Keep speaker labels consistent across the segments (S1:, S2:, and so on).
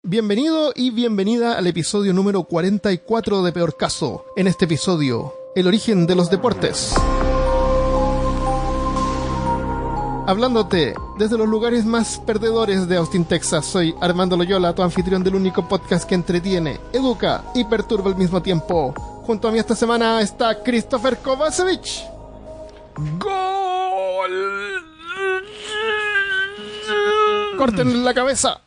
S1: Bienvenido y bienvenida al episodio número 44 de Peor Caso. En este episodio, el origen de los deportes. Hablándote desde los lugares más perdedores de Austin, Texas, soy Armando Loyola, tu anfitrión del único podcast que entretiene, educa y perturba al mismo tiempo. Junto a mí esta semana está Christopher Kovacevic.
S2: ¡Gol!
S1: ¡Córtenle la cabeza!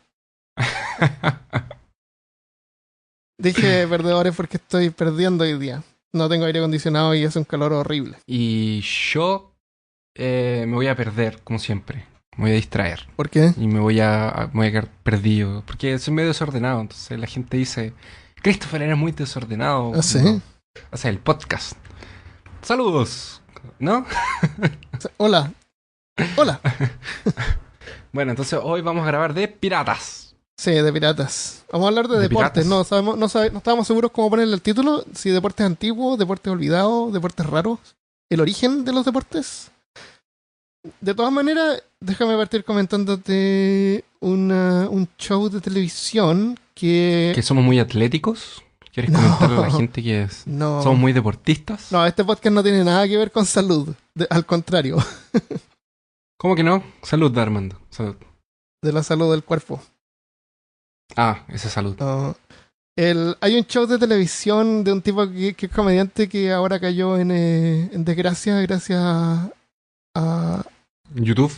S1: Dije perdedores porque estoy perdiendo hoy día. No tengo aire acondicionado y hace un calor horrible.
S2: Y yo me voy a perder, como siempre. Me voy a distraer.
S1: ¿Por qué?
S2: Y me voy a quedar perdido. Porque soy medio desordenado. Entonces la gente dice, Christopher, eres muy desordenado.
S1: ¿Ah, sí?
S2: O sea, el podcast. Saludos. ¿No?
S1: Hola. Hola.
S2: Bueno, entonces hoy vamos a grabar de piratas.
S1: Sí, de piratas. Vamos a hablar de deportes.
S2: Piratas.
S1: No estábamos seguros cómo ponerle el título. Si deportes antiguos, deportes olvidados, deportes raros. El origen de los deportes. De todas maneras, déjame partir comentándote un show de televisión que...
S2: ¿Que somos muy atléticos? ¿Quieres comentarle a la gente que somos muy deportistas?
S1: No, este podcast no tiene nada que ver con salud. Al contrario.
S2: ¿Cómo que no? Salud, Armando. Salud.
S1: De la salud del cuerpo.
S2: Ah, esa salud.
S1: No. Hay un show de televisión de un tipo que es comediante que ahora cayó en desgracia gracias a
S2: YouTube,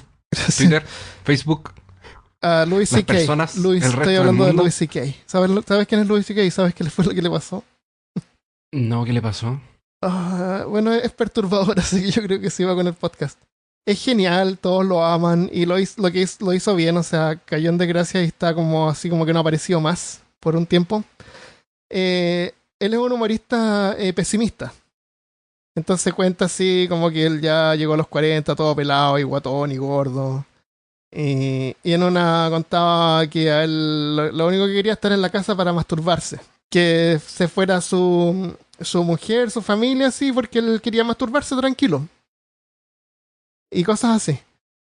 S2: Twitter, Facebook,
S1: a Louis
S2: las
S1: C.K.
S2: personas, el resto
S1: Estoy
S2: del
S1: hablando de
S2: mundo.
S1: Louis C.K. ¿Sabes quién es Louis C.K.? ¿Sabes qué fue lo que le pasó?
S2: No, ¿qué le pasó?
S1: Bueno, es perturbador, así que yo creo que se iba con el podcast. Es genial, todos lo aman y lo hizo bien, o sea, cayó en desgracia y está como así como que no apareció más por un tiempo. Él es un humorista pesimista. Entonces cuenta así como que él ya llegó a los 40, todo pelado y guatón y gordo. Y en una contaba que a él lo único que quería estar en la casa para masturbarse. Que se fuera su mujer, su familia, así, porque él quería masturbarse tranquilo. Y cosas así.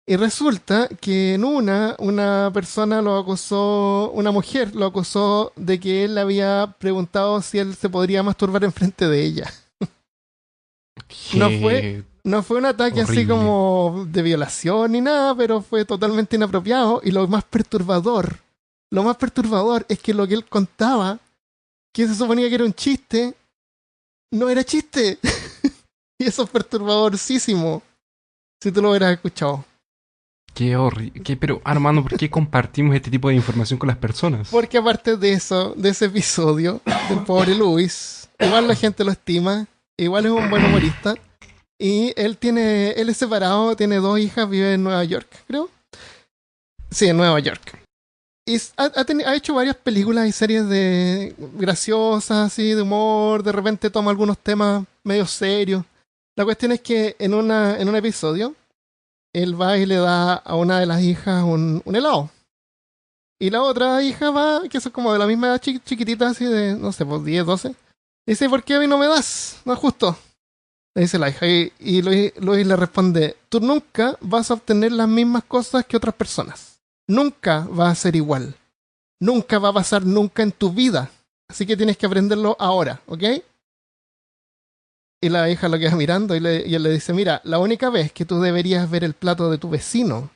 S1: Y resulta que en una persona lo acusó, una mujer lo acusó de que él le había preguntado si él se podría masturbar enfrente de ella. No fue un ataque
S2: horrible.
S1: así como de violación ni nada, pero fue totalmente inapropiado. Y lo más perturbador es que lo que él contaba, que se suponía que era un chiste, no era chiste. Y eso es perturbadorcísimo. Si tú lo hubieras escuchado.
S2: Qué horrible. Pero, Armando, ¿por qué compartimos este tipo de información con las personas?
S1: Porque aparte de eso, de ese episodio del pobre Luis, igual la gente lo estima, igual es un buen humorista. Y él es separado, tiene 2 hijas, vive en Nueva York, creo. Sí, en Nueva York. Y ha hecho varias películas y series graciosas, así, de humor. De repente toma algunos temas medio serios. La cuestión es que en un episodio, él va y le da a una de las hijas un helado. Y la otra hija va, que es como de la misma edad chiquitita, así de, no sé, pues 10, 12. Dice, ¿por qué a mí no me das? No es justo. Le dice la hija. Y Luis le responde, tú nunca vas a obtener las mismas cosas que otras personas. Nunca va a ser igual. Nunca va a pasar nunca en tu vida. Así que tienes que aprenderlo ahora, ¿ok? Y la hija lo queda mirando y él le dice, mira, la única vez que tú deberías ver el plato de tu vecino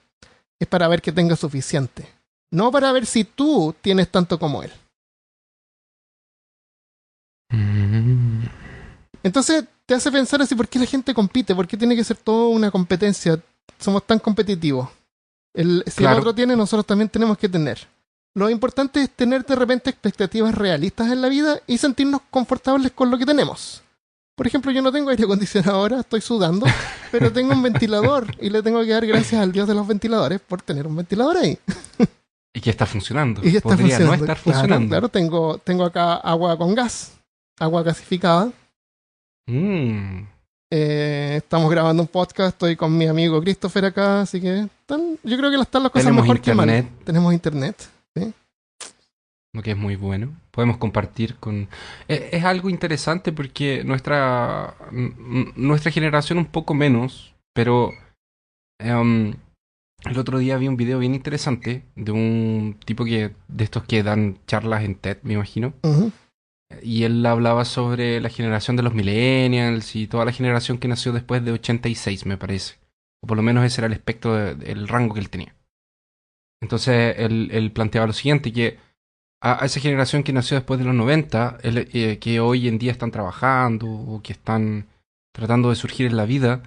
S1: es para ver que tenga suficiente. No para ver si tú tienes tanto como él. Entonces te hace pensar así, ¿por qué la gente compite? ¿Por qué tiene que ser todo una competencia? Somos tan competitivos. Si
S2: Claro.
S1: el otro tiene, nosotros también tenemos que tener. Lo importante es tener de repente expectativas realistas en la vida y sentirnos confortables con lo que tenemos. Por ejemplo, yo no tengo aire acondicionado ahora, estoy sudando, pero tengo un ventilador y le tengo que dar gracias al dios de los ventiladores por tener un ventilador ahí.
S2: Y que está funcionando.
S1: Y que está
S2: Podría
S1: funcionando.
S2: no estar funcionando.
S1: Claro, tengo acá agua con gas, agua gasificada. Estamos grabando un podcast, estoy con mi amigo Christopher acá, así que yo creo que están las cosas
S2: Tenemos
S1: mejor
S2: internet.
S1: que mal. Tenemos internet. ¿Sí?
S2: Lo que es muy bueno. Podemos compartir con... Es algo interesante porque nuestra generación un poco menos, pero El otro día vi un video bien interesante de un tipo de estos que dan charlas en TED, me imagino.
S1: Ujú.
S2: Y él hablaba sobre la generación de los millennials y toda la generación que nació después de 86, me parece. O por lo menos ese era el espectro, el rango que él tenía. Entonces él planteaba lo siguiente, que a esa generación que nació después de los 90, que hoy en día están trabajando o que están tratando de surgir en la vida,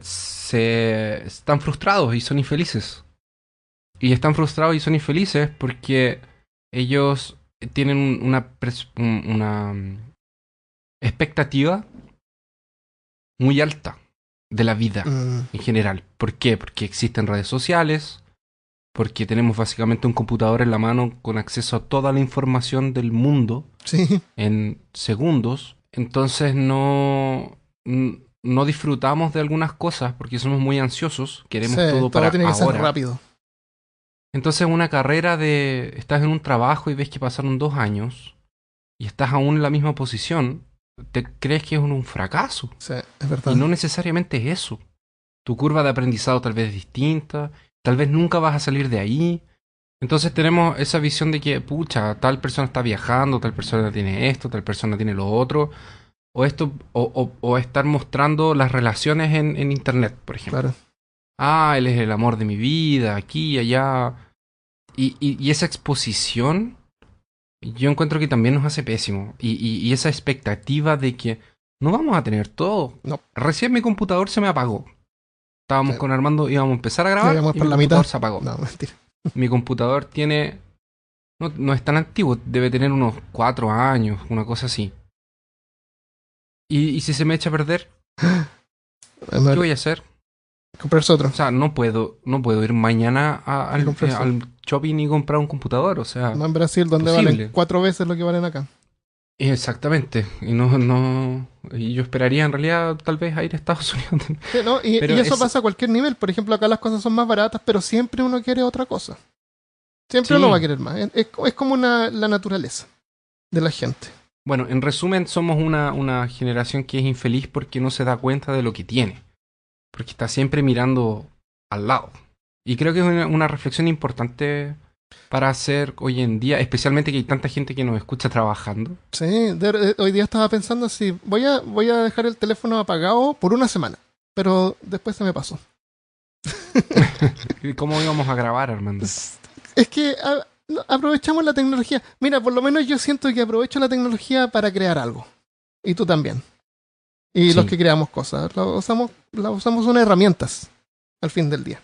S2: se están frustrados y son infelices. Y están frustrados y son infelices porque ellos tienen una expectativa muy alta de la vida
S1: Mm,
S2: en general. ¿Por qué? Porque existen redes sociales, porque tenemos básicamente un computador en la mano con acceso a toda la información del mundo
S1: sí,
S2: en segundos. Entonces no disfrutamos de algunas cosas porque somos muy ansiosos,
S1: sí,
S2: queremos todo
S1: todo
S2: para
S1: tiene que ser
S2: ahora.
S1: rápido.
S2: Entonces una carrera de... Estás en un trabajo y ves que pasaron 2 años y estás aún en la misma posición, te crees que es un fracaso.
S1: Sí, es
S2: Y
S1: verdad.
S2: no necesariamente es eso. Tu curva de aprendizado tal vez es distinta, tal vez nunca vas a salir de ahí. Entonces tenemos esa visión de que, pucha, tal persona está viajando, tal persona tiene esto, tal persona tiene lo otro, o esto, o estar mostrando las relaciones en internet, por ejemplo.
S1: Claro.
S2: Ah, él es el amor de mi vida, aquí, allá. Y esa exposición, yo encuentro que también nos hace pésimo. Y esa expectativa de que no vamos a tener todo.
S1: No,
S2: Recién mi computador se me apagó.
S1: sí,
S2: Estábamos con Armando, íbamos a empezar a
S1: ya
S2: grabar
S1: íbamos
S2: y
S1: por
S2: mi
S1: la mitad.
S2: computador se apagó.
S1: No, mentira.
S2: Mi computador tiene... No es tan antiguo, debe tener unos 4 años, una cosa así. Y si se me echa a perder,
S1: A
S2: ¿qué
S1: ver,
S2: voy a hacer?
S1: comprarse otro.
S2: O sea, no puedo ir mañana
S1: Y comprarse otro.
S2: al shopping y comprar un computador, o sea,
S1: No en Brasil, donde valen
S2: posible.
S1: 4 veces lo que valen acá.
S2: Exactamente. Y yo esperaría en realidad tal vez a ir a Estados Unidos.
S1: Sí, ¿no?
S2: Pero
S1: Y eso
S2: es...
S1: pasa a cualquier nivel. Por ejemplo, acá las cosas son más baratas, pero siempre uno quiere otra cosa. Siempre uno va a
S2: Sí.
S1: querer más. Es como la naturaleza de la gente.
S2: Bueno, en resumen, somos una generación que es infeliz porque no se da cuenta de lo que tiene. Porque está siempre mirando al lado. Y creo que es una reflexión importante para hacer hoy en día, especialmente que hay tanta gente que nos escucha trabajando.
S1: Sí, hoy día estaba pensando si voy a dejar el teléfono apagado por una semana, pero después se me pasó.
S2: ¿Y cómo íbamos a grabar, Armando?
S1: Es que no, aprovechamos la tecnología. Mira, por lo menos yo siento que aprovecho la tecnología para crear algo. Y tú también. Y los
S2: Sí,
S1: que creamos cosas. La usamos unas herramientas al fin del día.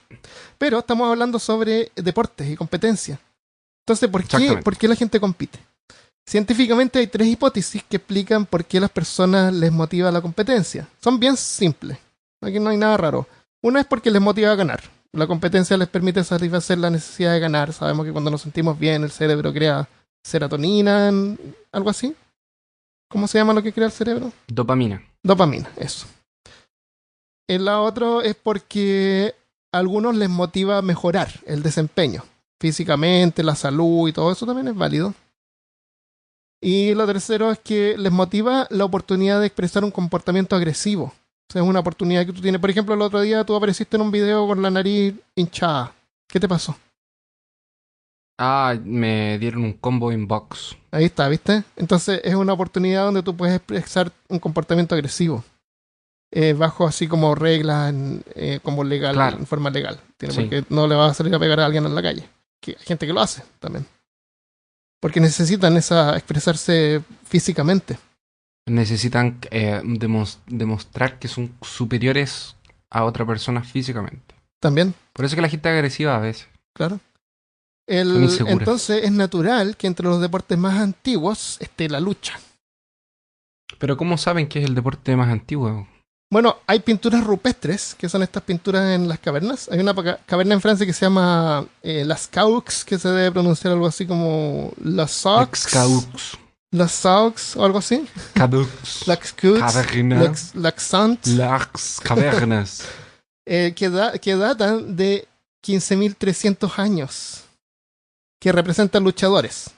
S1: Pero estamos hablando sobre deportes y competencia. Entonces, ¿por
S2: exactamente.
S1: qué la gente compite? Científicamente hay 3 hipótesis que explican por qué a las personas les motiva la competencia. Son bien simples. Aquí no hay nada raro. Una es porque les motiva a ganar. La competencia les permite satisfacer la necesidad de ganar. Sabemos que cuando nos sentimos bien, el cerebro crea serotonina, algo así. ¿Cómo se llama lo que crea el cerebro?
S2: Dopamina.
S1: Dopamina, eso. La otra es porque a algunos les motiva a mejorar el desempeño. Físicamente, la salud y todo eso también es válido. Y lo tercero es que les motiva la oportunidad de expresar un comportamiento agresivo. O sea, es una oportunidad que tú tienes. Por ejemplo, el otro día tú apareciste en un video con la nariz hinchada. ¿Qué te pasó?
S2: Ah, me dieron un combo inbox.
S1: Ahí está, ¿viste? Entonces es una oportunidad donde tú puedes expresar un comportamiento agresivo. Bajo así como reglas, como legal,
S2: Claro,
S1: en forma legal.
S2: sí.
S1: Porque no le vas a salir a pegar a alguien en la calle. Que hay gente que lo hace también. Porque necesitan expresarse físicamente.
S2: Necesitan demostrar que son superiores a otra persona físicamente.
S1: También,
S2: Por eso que la gente es agresiva a veces.
S1: claro.
S2: Son inseguras.
S1: Entonces es natural que entre los deportes más antiguos esté la lucha.
S2: Pero ¿cómo saben que es el deporte más antiguo?
S1: Bueno, hay pinturas rupestres, que son estas pinturas en las cavernas. Hay una caverna en Francia que se llama Las Caux, que se debe pronunciar algo así como Las Saux,
S2: Excaux,
S1: Las Saux o algo así.
S2: Cadux,
S1: Las Caux,
S2: Cavernas,
S1: Laxant,
S2: Las Cavernas.
S1: que datan de 15.300 años, que representan luchadores.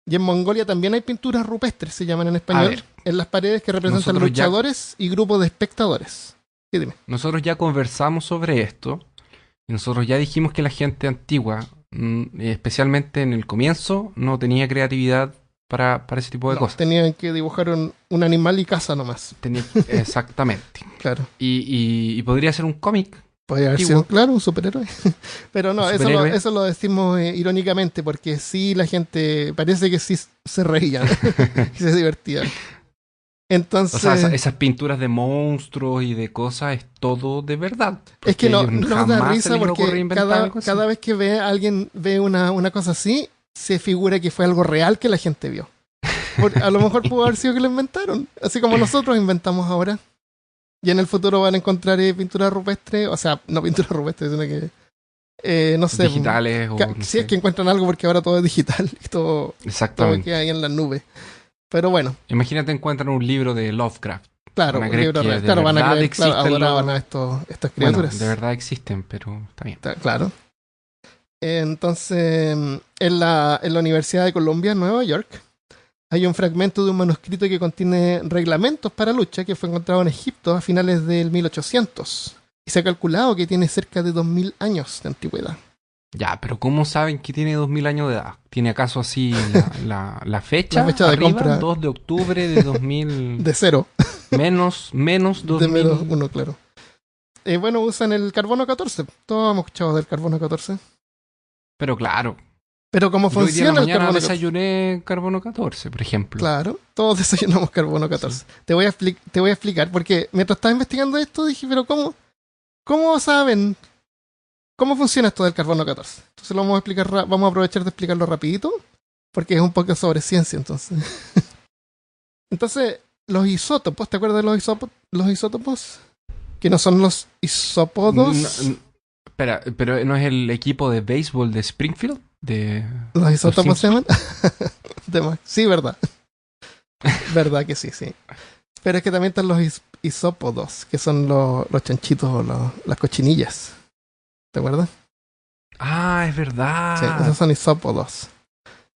S1: Y en Mongolia también hay pinturas rupestres, se llaman en
S2: A
S1: español,
S2: ver,
S1: en las paredes que representan
S2: nosotros ya,
S1: luchadores y grupos de espectadores. Sí, dime.
S2: nosotros ya conversamos sobre esto Y nosotros ya dijimos que la gente antigua, especialmente en el comienzo, no tenía creatividad para ese tipo de
S1: No,
S2: cosas.
S1: tenían que dibujar un animal y casa nomás.
S2: Exactamente.
S1: Claro.
S2: Y podría ser un cómic
S1: Podría haber
S2: antiguo,
S1: sido, claro, un superhéroe. Pero no,
S2: un
S1: eso lo,
S2: superhéroe.
S1: eso lo decimos irónicamente, porque sí la gente parece que sí se reían y se divertían.
S2: O sea,
S1: Entonces,
S2: esas pinturas de monstruos y de cosas es todo de verdad.
S1: es que
S2: Porque a ellos
S1: no da
S2: jamás se
S1: risa
S2: les ocurre
S1: porque
S2: inventar algo así.
S1: cada vez que alguien ve una cosa así, se figura que fue algo real que la gente vio. A lo mejor pudo haber sido que lo inventaron, así como nosotros inventamos ahora. Y en el futuro van a encontrar pintura rupestre, o sea, no pintura rupestre, sino que, no sé,
S2: Digitales o no
S1: si
S2: sé.
S1: es que encuentran algo, porque ahora todo es digital y todo
S2: Exactamente.
S1: queda ahí en la nube. Pero bueno,
S2: Imagínate encuentran un libro de Lovecraft.
S1: claro,
S2: Van a
S1: un
S2: creer
S1: libro
S2: que
S1: real.
S2: de
S1: Claro, van a
S2: verdad
S1: creer, claro,
S2: existen
S1: adoraban
S2: los...
S1: a estas
S2: Bueno,
S1: criaturas.
S2: de verdad existen, pero está bien.
S1: Claro. Entonces, en la Universidad de Columbia, en Nueva York, hay un fragmento de un manuscrito que contiene reglamentos para lucha que fue encontrado en Egipto a finales del 1800. Y se ha calculado que tiene cerca de 2000 años de antigüedad.
S2: Ya, pero ¿cómo saben que tiene 2000 años de edad? ¿Tiene acaso así la fecha?
S1: La fecha de
S2: arriba,
S1: compra
S2: 2 de octubre de 2000...
S1: de cero,
S2: menos
S1: de
S2: 2000...
S1: menos uno, claro. Bueno, usan el carbono 14. Todos hemos escuchado del carbono 14.
S2: Pero claro,
S1: Pero ¿cómo
S2: yo hoy día en
S1: funciona
S2: la
S1: el
S2: mañana
S1: carbono 14?
S2: desayuné carbono 14, por ejemplo.
S1: Claro, todos desayunamos carbono 14.
S2: Sí.
S1: Te voy a explicar, porque mientras estaba investigando esto dije, pero ¿cómo saben? ¿Cómo funciona esto del carbono 14? Entonces lo vamos a explicar, vamos a aprovechar de explicarlo rapidito, porque es un poco sobre ciencia, entonces. Entonces, los isótopos, ¿te acuerdas de los isótopos? Que no son los isópodos.
S2: Espera, ¿pero no es el equipo de béisbol de Springfield?
S1: ¿Los isótopos se
S2: Simpsons?
S1: llaman? Sí, verdad. Verdad que sí, sí. Pero es que también están los isópodos, que son los chanchitos o las cochinillas. ¿Te acuerdas?
S2: Ah, es verdad.
S1: Sí, esos son isópodos.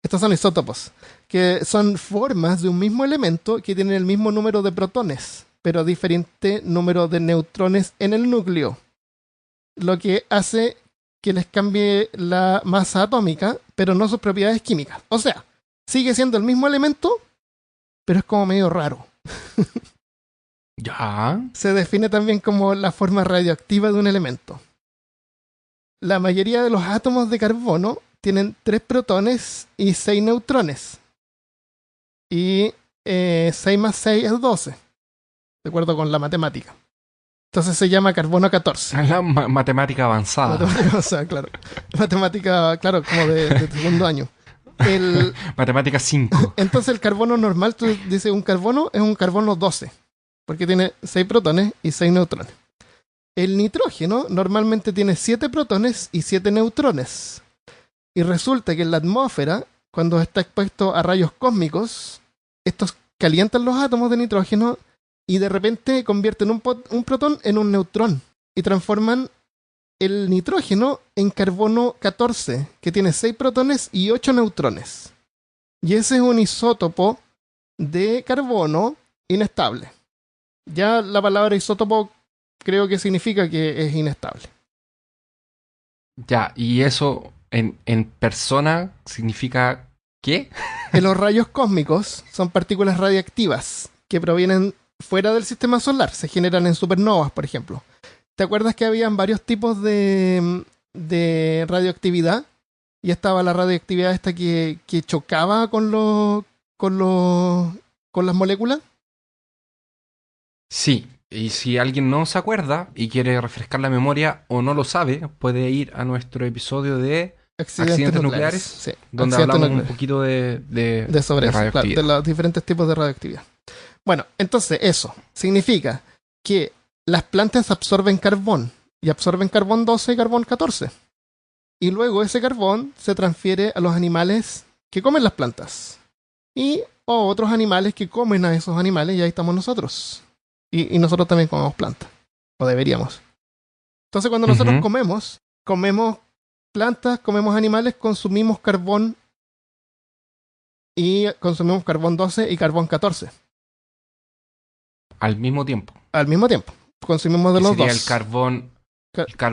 S1: Estos son isótopos, que son formas de un mismo elemento que tienen el mismo número de protones, pero diferente número de neutrones en el núcleo. Lo que hace que les cambie la masa atómica, pero no sus propiedades químicas. O sea, sigue siendo el mismo elemento, pero es como medio raro.
S2: Ya.
S1: Se define también como la forma radioactiva de un elemento. La mayoría de los átomos de carbono tienen 3 protones y 6 neutrones. Y 6 más 6 es 12, de acuerdo con la matemática. Entonces se llama carbono 14.
S2: Es la matemática avanzada.
S1: Matemática, o sea, claro. Matemática, claro, como de segundo año.
S2: Matemática 5.
S1: Entonces el carbono normal, tú dices un carbono, es un carbono 12, porque tiene 6 protones y 6 neutrones. El nitrógeno normalmente tiene 7 protones y 7 neutrones. Y resulta que en la atmósfera, cuando está expuesto a rayos cósmicos, estos calientan los átomos de nitrógeno y de repente convierten un protón en un neutrón y transforman el nitrógeno en carbono 14, que tiene 6 protones y 8 neutrones. Y ese es un isótopo de carbono inestable. Ya la palabra isótopo creo que significa que es inestable.
S2: Ya, y eso en persona significa ¿qué?
S1: En los rayos cósmicos son partículas radiactivas que provienen fuera del sistema solar, se generan en supernovas, por ejemplo. ¿Te acuerdas que habían varios tipos de radioactividad? Y estaba la radioactividad esta que chocaba con las moléculas.
S2: Sí, y si alguien no se acuerda y quiere refrescar la memoria o no lo sabe, puede ir a nuestro episodio de accidentes nucleares,
S1: Sí,
S2: donde
S1: accidentes
S2: hablamos
S1: nucleares.
S2: un poquito de
S1: Sobre eso, claro,
S2: radioactividad.
S1: de los diferentes tipos de radioactividad. Bueno, entonces eso significa que las plantas absorben carbón y absorben carbón 12 y carbón 14. Y luego ese carbón se transfiere a los animales que comen las plantas. Y o otros animales que comen a esos animales, y ahí estamos nosotros. Y nosotros también comemos plantas. O deberíamos. Entonces cuando nosotros
S2: Ujú.
S1: comemos plantas, comemos animales, consumimos carbón y consumimos carbón 12 y carbón 14
S2: Al mismo tiempo.
S1: al mismo tiempo. Consumimos de
S2: Que
S1: los
S2: sería
S1: dos.
S2: el carbón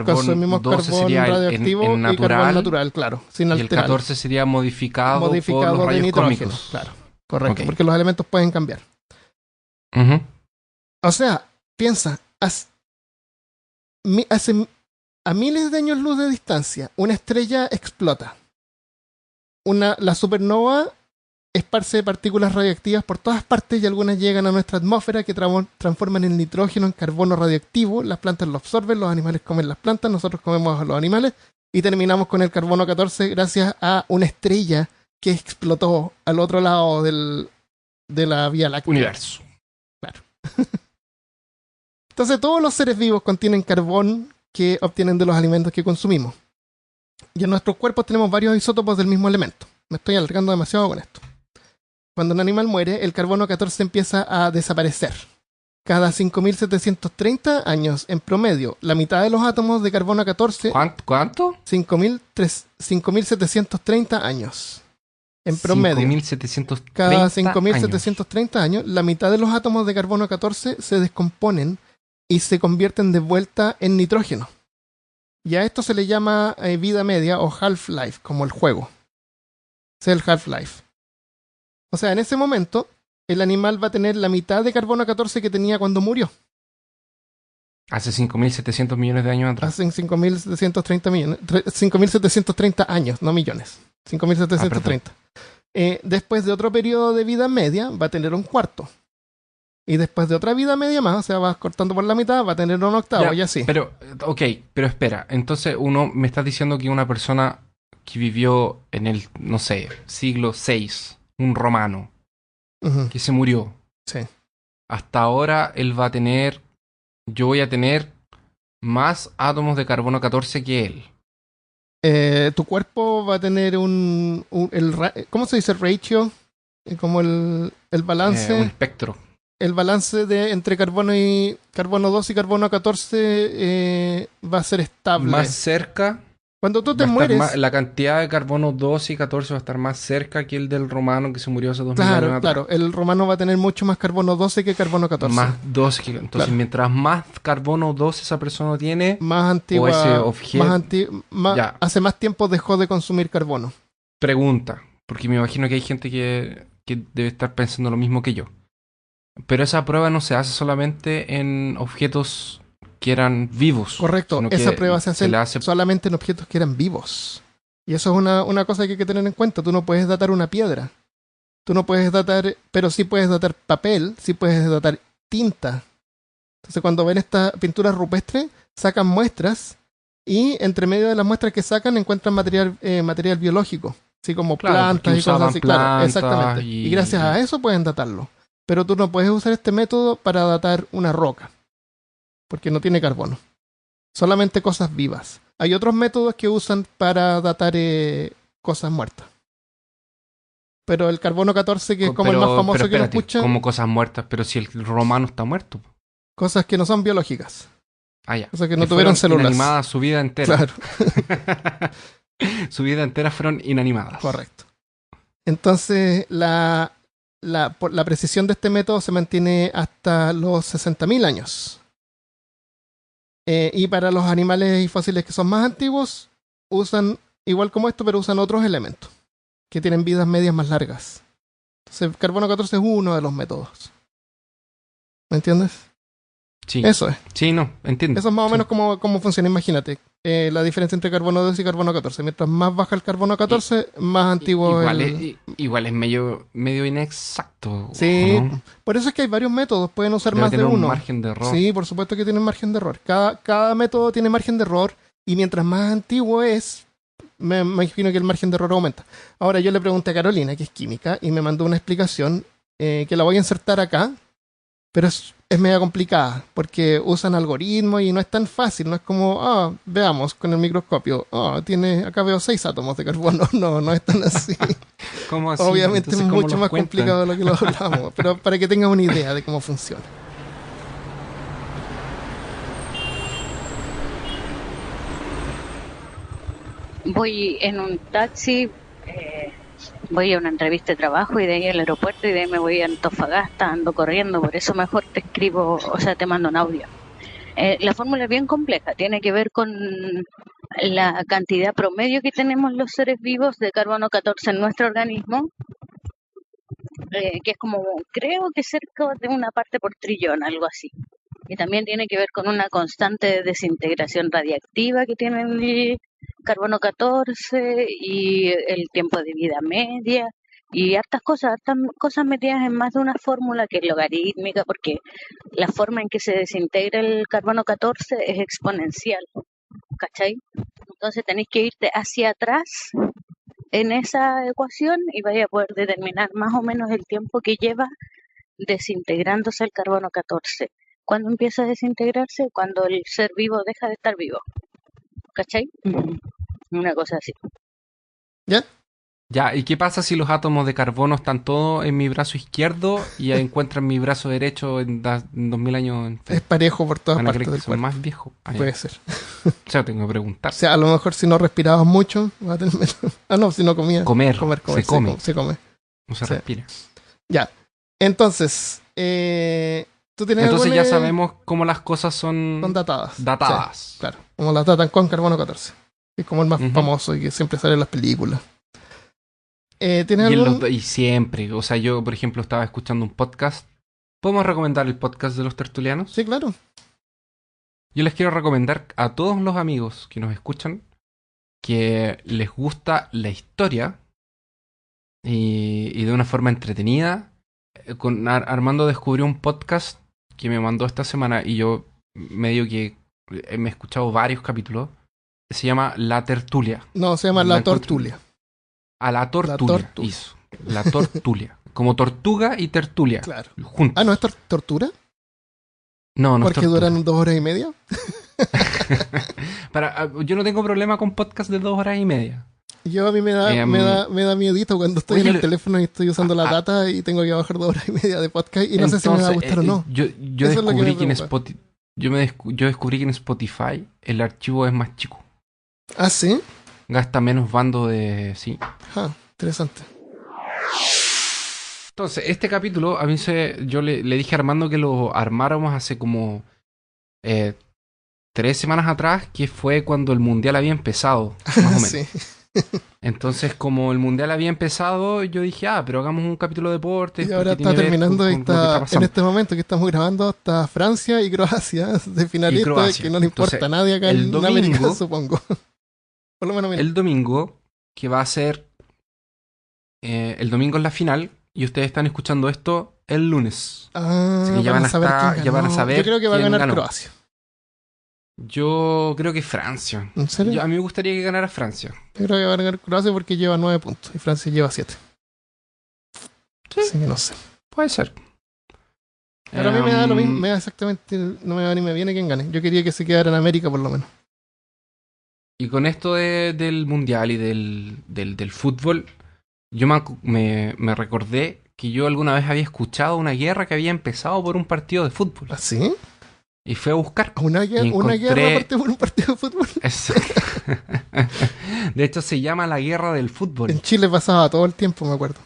S1: consumimos
S2: 12
S1: carbón
S2: sería
S1: radioactivo
S2: en
S1: y
S2: natural,
S1: carbón natural, claro, sin
S2: y el
S1: alterar.
S2: 14 sería modificado por los
S1: de
S2: rayos
S1: nitrógeno,
S2: cósmicos.
S1: claro, correcto,
S2: Ok.
S1: porque los elementos pueden cambiar.
S2: Ujú.
S1: O sea, piensa, a miles de años luz de distancia, una estrella explota. La supernova esparce partículas radioactivas por todas partes y algunas llegan a nuestra atmósfera que transforman el nitrógeno en carbono radioactivo. Las plantas lo absorben, los animales comen las plantas, nosotros comemos a los animales y terminamos con el carbono 14 gracias a una estrella que explotó al otro lado de la Vía Láctea.
S2: Universo.
S1: Claro. Entonces todos los seres vivos contienen carbón que obtienen de los alimentos que consumimos. Y en nuestros cuerpos tenemos varios isótopos del mismo elemento. Me estoy alargando demasiado con esto. Cuando un animal muere, el carbono 14 empieza a desaparecer. Cada 5.730 años, en promedio, la mitad de los átomos de carbono 14...
S2: ¿Cuánto?
S1: 5.730 años. En promedio.
S2: 5.730
S1: Cada
S2: años.
S1: 5.730 años, la mitad de los átomos de carbono 14 se descomponen y se convierten de vuelta en nitrógeno. Y a esto se le llama vida media o half-life, como el juego. Es el half-life. O sea, en ese momento, el animal va a tener la mitad de carbono 14 que tenía cuando murió.
S2: Hace 5.700 millones de años atrás.
S1: Hace 5.730 años, no millones. 5.730. Después de otro periodo de vida media, va a tener un cuarto. Y después de otra vida media más, o sea, vas cortando por la mitad, va a tener un octavo y así.
S2: Pero, ok, pero espera. Entonces, me estás diciendo que una persona que vivió en el, no sé, siglo VI, un romano,
S1: Ujú,
S2: que se murió,
S1: sí.
S2: hasta ahora yo voy a tener más átomos de carbono 14 que él.
S1: Tu cuerpo va a tener ¿cómo se dice? Ratio. Como el balance.
S2: Un espectro.
S1: El balance entre carbono 2 y carbono 14 va a ser estable.
S2: Más cerca.
S1: Cuando tú te
S2: Va a estar
S1: mueres.
S2: la cantidad de carbono 12 y 14 va a estar más cerca que el del romano que se murió hace 2000 años atrás.
S1: Claro, el romano va a tener mucho más carbono 12 que carbono 14.
S2: Más 12 que... Entonces,
S1: Claro.
S2: mientras más carbono 12 esa persona tiene,
S1: Más antigua.
S2: o ese objeto... Ya.
S1: Hace más tiempo dejó de consumir carbono.
S2: Pregunta, porque me imagino que hay gente que debe estar pensando lo mismo que yo. Pero esa prueba no se hace solamente en objetos que eran vivos.
S1: Correcto,
S2: sino
S1: esa
S2: que
S1: prueba se hace
S2: le hace...
S1: solamente en objetos que eran vivos. Y eso es una cosa que hay que tener en cuenta. Tú no puedes datar una piedra. Tú no puedes datar, pero sí puedes datar papel, sí puedes datar tinta. Entonces cuando ven estas pinturas rupestres, sacan muestras y entre medio de las muestras que sacan encuentran material biológico. Así como
S2: Claro,
S1: plantas y cosas así. Claro,
S2: plantas
S1: exactamente. Y gracias a eso pueden datarlo. Pero tú no puedes usar este método para datar una roca, porque no tiene carbono. Solamente cosas vivas. Hay otros métodos que usan para datar cosas muertas. Pero el carbono 14, que es como el más famoso
S2: pero
S1: que lo
S2: espérate,
S1: escuchan,
S2: como cosas muertas, pero si el romano está muerto.
S1: cosas que no son biológicas.
S2: Ah, ya.
S1: Cosas que no tuvieron células.
S2: Inanimadas su vida entera.
S1: Claro,
S2: Su vida entera fueron inanimadas.
S1: correcto. Entonces, la precisión de este método se mantiene hasta los 60.000 años. Y para los animales y fósiles que son más antiguos, usan, igual como esto, pero usan otros elementos que tienen vidas medias más largas. Entonces, el carbono 14 es uno de los métodos. ¿Me entiendes?
S2: Sí.
S1: Eso es.
S2: Sí, no, entiendo.
S1: Eso es más o
S2: Sí.
S1: menos cómo funciona. Imagínate la diferencia entre carbono 2 y carbono 14. Mientras más baja el carbono 14, más antiguo
S2: Igual es medio inexacto.
S1: Sí,
S2: ¿no?
S1: por eso es que hay varios métodos. Pueden usar
S2: Debe
S1: más de
S2: tener un
S1: uno.
S2: margen de error.
S1: Sí, por supuesto que tienen margen de error. Cada método tiene margen de error y mientras más antiguo es, me imagino que el margen de error aumenta. Ahora yo le pregunté a Carolina, que es química, y me mandó una explicación que la voy a insertar acá, pero es media complicada porque usan algoritmos y no es tan fácil. No es como, veamos con el microscopio, acá veo 6 átomos de carbono. No es tan así.
S2: ¿Cómo así?
S1: Obviamente
S2: Entonces,
S1: es
S2: ¿cómo
S1: mucho
S2: los
S1: más
S2: cuentan?
S1: complicado de lo que lo hablamos, pero para que tengas una idea de cómo funciona.
S3: Voy en un taxi, voy a una entrevista de trabajo y de ahí al aeropuerto y de ahí me voy a Antofagasta, ando corriendo, por eso mejor te escribo, o sea, te mando un audio. La fórmula es bien compleja, tiene que ver con la cantidad promedio que tenemos los seres vivos de carbono 14 en nuestro organismo, que es como, creo que cerca de una parte por trillón, algo así. Y también tiene que ver con una constante desintegración radiactiva que tiene el carbono 14 y el tiempo de vida media y hartas cosas metidas en más de una fórmula que es logarítmica, porque la forma en que se desintegra el carbono 14 es exponencial, ¿cachai? Entonces tenéis que irte hacia atrás en esa ecuación y vais a poder determinar más o menos el tiempo que lleva desintegrándose el carbono 14. ¿Cuándo empieza a desintegrarse? Cuando el ser vivo deja de estar vivo. ¿Cachai? Una cosa así.
S1: ¿Ya?
S2: Ya, ¿y qué pasa si los átomos de carbono están todos en mi brazo izquierdo y encuentran mi brazo derecho en 2000 años?
S1: Es parejo por todas
S2: ¿Van a creer
S1: partes
S2: que
S1: del
S2: son
S1: cuerpo.
S2: más viejos?
S1: Puede ser.
S2: O sea, tengo que preguntar.
S1: O sea, a lo mejor si no respirabas mucho, vas a tener menos. Ah, no, si no comías.
S2: Comer.
S1: Se come.
S2: No se
S1: Sí.
S2: respira.
S1: Ya. Entonces, ¿tú tienes
S2: Entonces ya
S1: alguna-
S2: sabemos cómo las cosas son
S1: Son datadas.
S2: datadas.
S1: Sí, claro. Como las datan con carbono 14. Es como el más
S2: Ujú.
S1: famoso y que siempre sale en las películas. ¿Tienes
S2: Y,
S1: algún...?
S2: y siempre, o sea, yo por ejemplo estaba escuchando un podcast. ¿Podemos recomendar el podcast de los tertulianos?
S1: Sí, claro.
S2: Yo les quiero recomendar a todos los amigos que nos escuchan que les gusta la historia y de una forma entretenida. Armando descubrió un podcast que me mandó esta semana y yo medio que me he escuchado varios capítulos. Se llama La Tertulia.
S1: No, se llama
S2: La
S1: La
S2: encuentro-
S1: Tortulia.
S2: A la Tortulia.
S1: Tortulia.
S2: Hizo. La Tortulia. Como tortuga y tertulia.
S1: Claro.
S2: Juntos.
S1: Ah, ¿no es tortura?
S2: No, no es
S1: Porque
S2: tortura.
S1: duran 2 horas y media.
S2: Yo no tengo problema con podcast de 2 horas y media.
S1: Yo a mí me da miedito cuando estoy
S2: Oye,
S1: en el teléfono y estoy usando la data y tengo que bajar 2 horas y media de podcast y no sé si me va a gustar o no.
S2: Yo
S1: Eso es lo que
S2: descubrí
S1: me
S2: que en
S1: preocupa.
S2: Spotify, yo descubrí que en Spotify el archivo es más chico.
S1: Ah, ¿sí?
S2: Gasta menos bando de... Sí.
S1: Ah, interesante.
S2: Entonces, este capítulo, yo le dije a Armando que lo armáramos hace como 3 semanas atrás, que fue cuando el Mundial había empezado, más o menos.
S1: Sí.
S2: Entonces, como el Mundial había empezado, yo dije, pero hagamos un capítulo de deportes.
S1: Y ahora
S2: porque
S1: está
S2: tiene que ver
S1: terminando y
S2: con lo que está
S1: está, en
S2: pasando.
S1: este momento que estamos grabando, está Francia y Croacia de finalistas,
S2: Croacia.
S1: que no le importa
S2: Entonces,
S1: a nadie acá
S2: el
S1: en América,
S2: domingo-
S1: supongo. Por lo menos mira.
S2: El domingo, que va a ser... el domingo es la final, y ustedes están escuchando esto el lunes. Así que ya van a
S1: saber
S2: estar-
S1: quién
S2: ya van a
S1: ganó.
S2: saber
S1: Yo creo que va a
S2: quién
S1: ganar
S2: ganó.
S1: Croacia.
S2: Yo creo que Francia.
S1: ¿En serio?
S2: A mí me gustaría que ganara Francia.
S1: Yo creo que va a ganar Croacia porque lleva 9 puntos y Francia lleva 7.
S2: Sí.
S1: Así que no sé.
S2: Puede ser.
S1: Pero a mí me da lo mismo, me da exactamente, no me va ni me viene quien gane. Yo quería que se quedara en América por lo menos.
S2: Y con esto del mundial y del fútbol, yo me recordé que yo alguna vez había escuchado una guerra que había empezado por un partido de fútbol.
S1: ¿Así?
S2: Y fue a buscar.
S1: ¿Una
S2: encontré-
S1: guerra aparte por un partido de fútbol?
S2: Es- De hecho, se llama la guerra del fútbol.
S1: En Chile pasaba todo el tiempo, me acuerdo.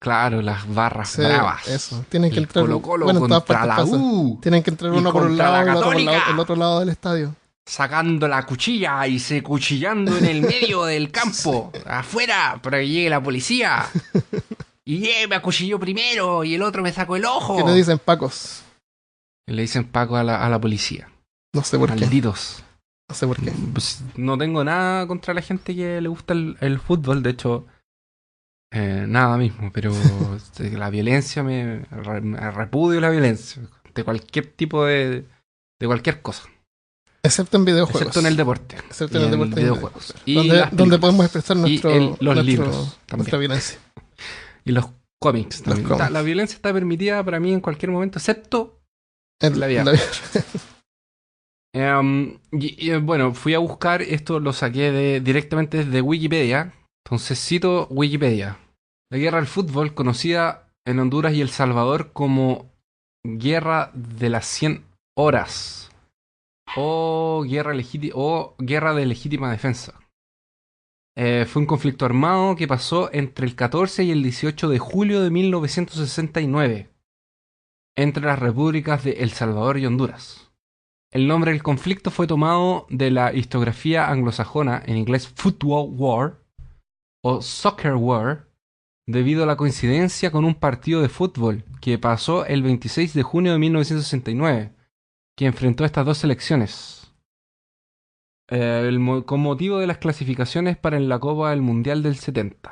S2: Claro, las barras
S1: Sí,
S2: bravas.
S1: eso. Tienen que
S2: El
S1: entrar.
S2: Colo-Colo
S1: Bueno, en todas
S2: contra
S1: partes
S2: la
S1: pasa.
S2: U.
S1: Tienen que entrar
S2: Y
S1: uno por un
S2: contra
S1: lado
S2: la
S1: y el otro por
S2: Católica.
S1: el otro lado del estadio.
S2: Sacando la cuchilla y se cuchillando en el medio del campo. Afuera, para que llegue la policía. Y me acuchilló primero y el otro me sacó el ojo.
S1: ¿Qué le dicen Pacos?
S2: Le dicen Paco a la policía.
S1: No sé por qué.
S2: Malditos.
S1: No sé por qué.
S2: Pues, no tengo nada contra la gente que le gusta el fútbol. De hecho, nada mismo. Pero la violencia, me repudio la violencia. De cualquier tipo de cualquier cosa.
S1: Excepto en videojuegos.
S2: Excepto en el deporte.
S1: Excepto
S2: y
S1: en el
S2: en
S1: deporte.
S2: videojuegos. Y
S1: Donde,
S2: las
S1: donde
S2: películas.
S1: podemos expresar
S2: los libros también.
S1: nuestra violencia.
S2: Y los cómics también.
S1: cómics.
S2: La violencia está permitida para mí en cualquier momento, excepto la vida. Bueno, fui a buscar esto, lo saqué directamente desde Wikipedia. Entonces cito Wikipedia. La guerra del fútbol, conocida en Honduras y El Salvador como Guerra de las 100 Horas o Guerra de Legítima Defensa. Fue un conflicto armado que pasó entre el 14 y el 18 de julio de 1969 entre las repúblicas de El Salvador y Honduras. El nombre del conflicto fue tomado de la historiografía anglosajona, en inglés Football War o Soccer War, debido a la coincidencia con un partido de fútbol que pasó el 26 de junio de 1969, que enfrentó a estas dos selecciones. Con motivo de las clasificaciones para la Copa del Mundial del 70.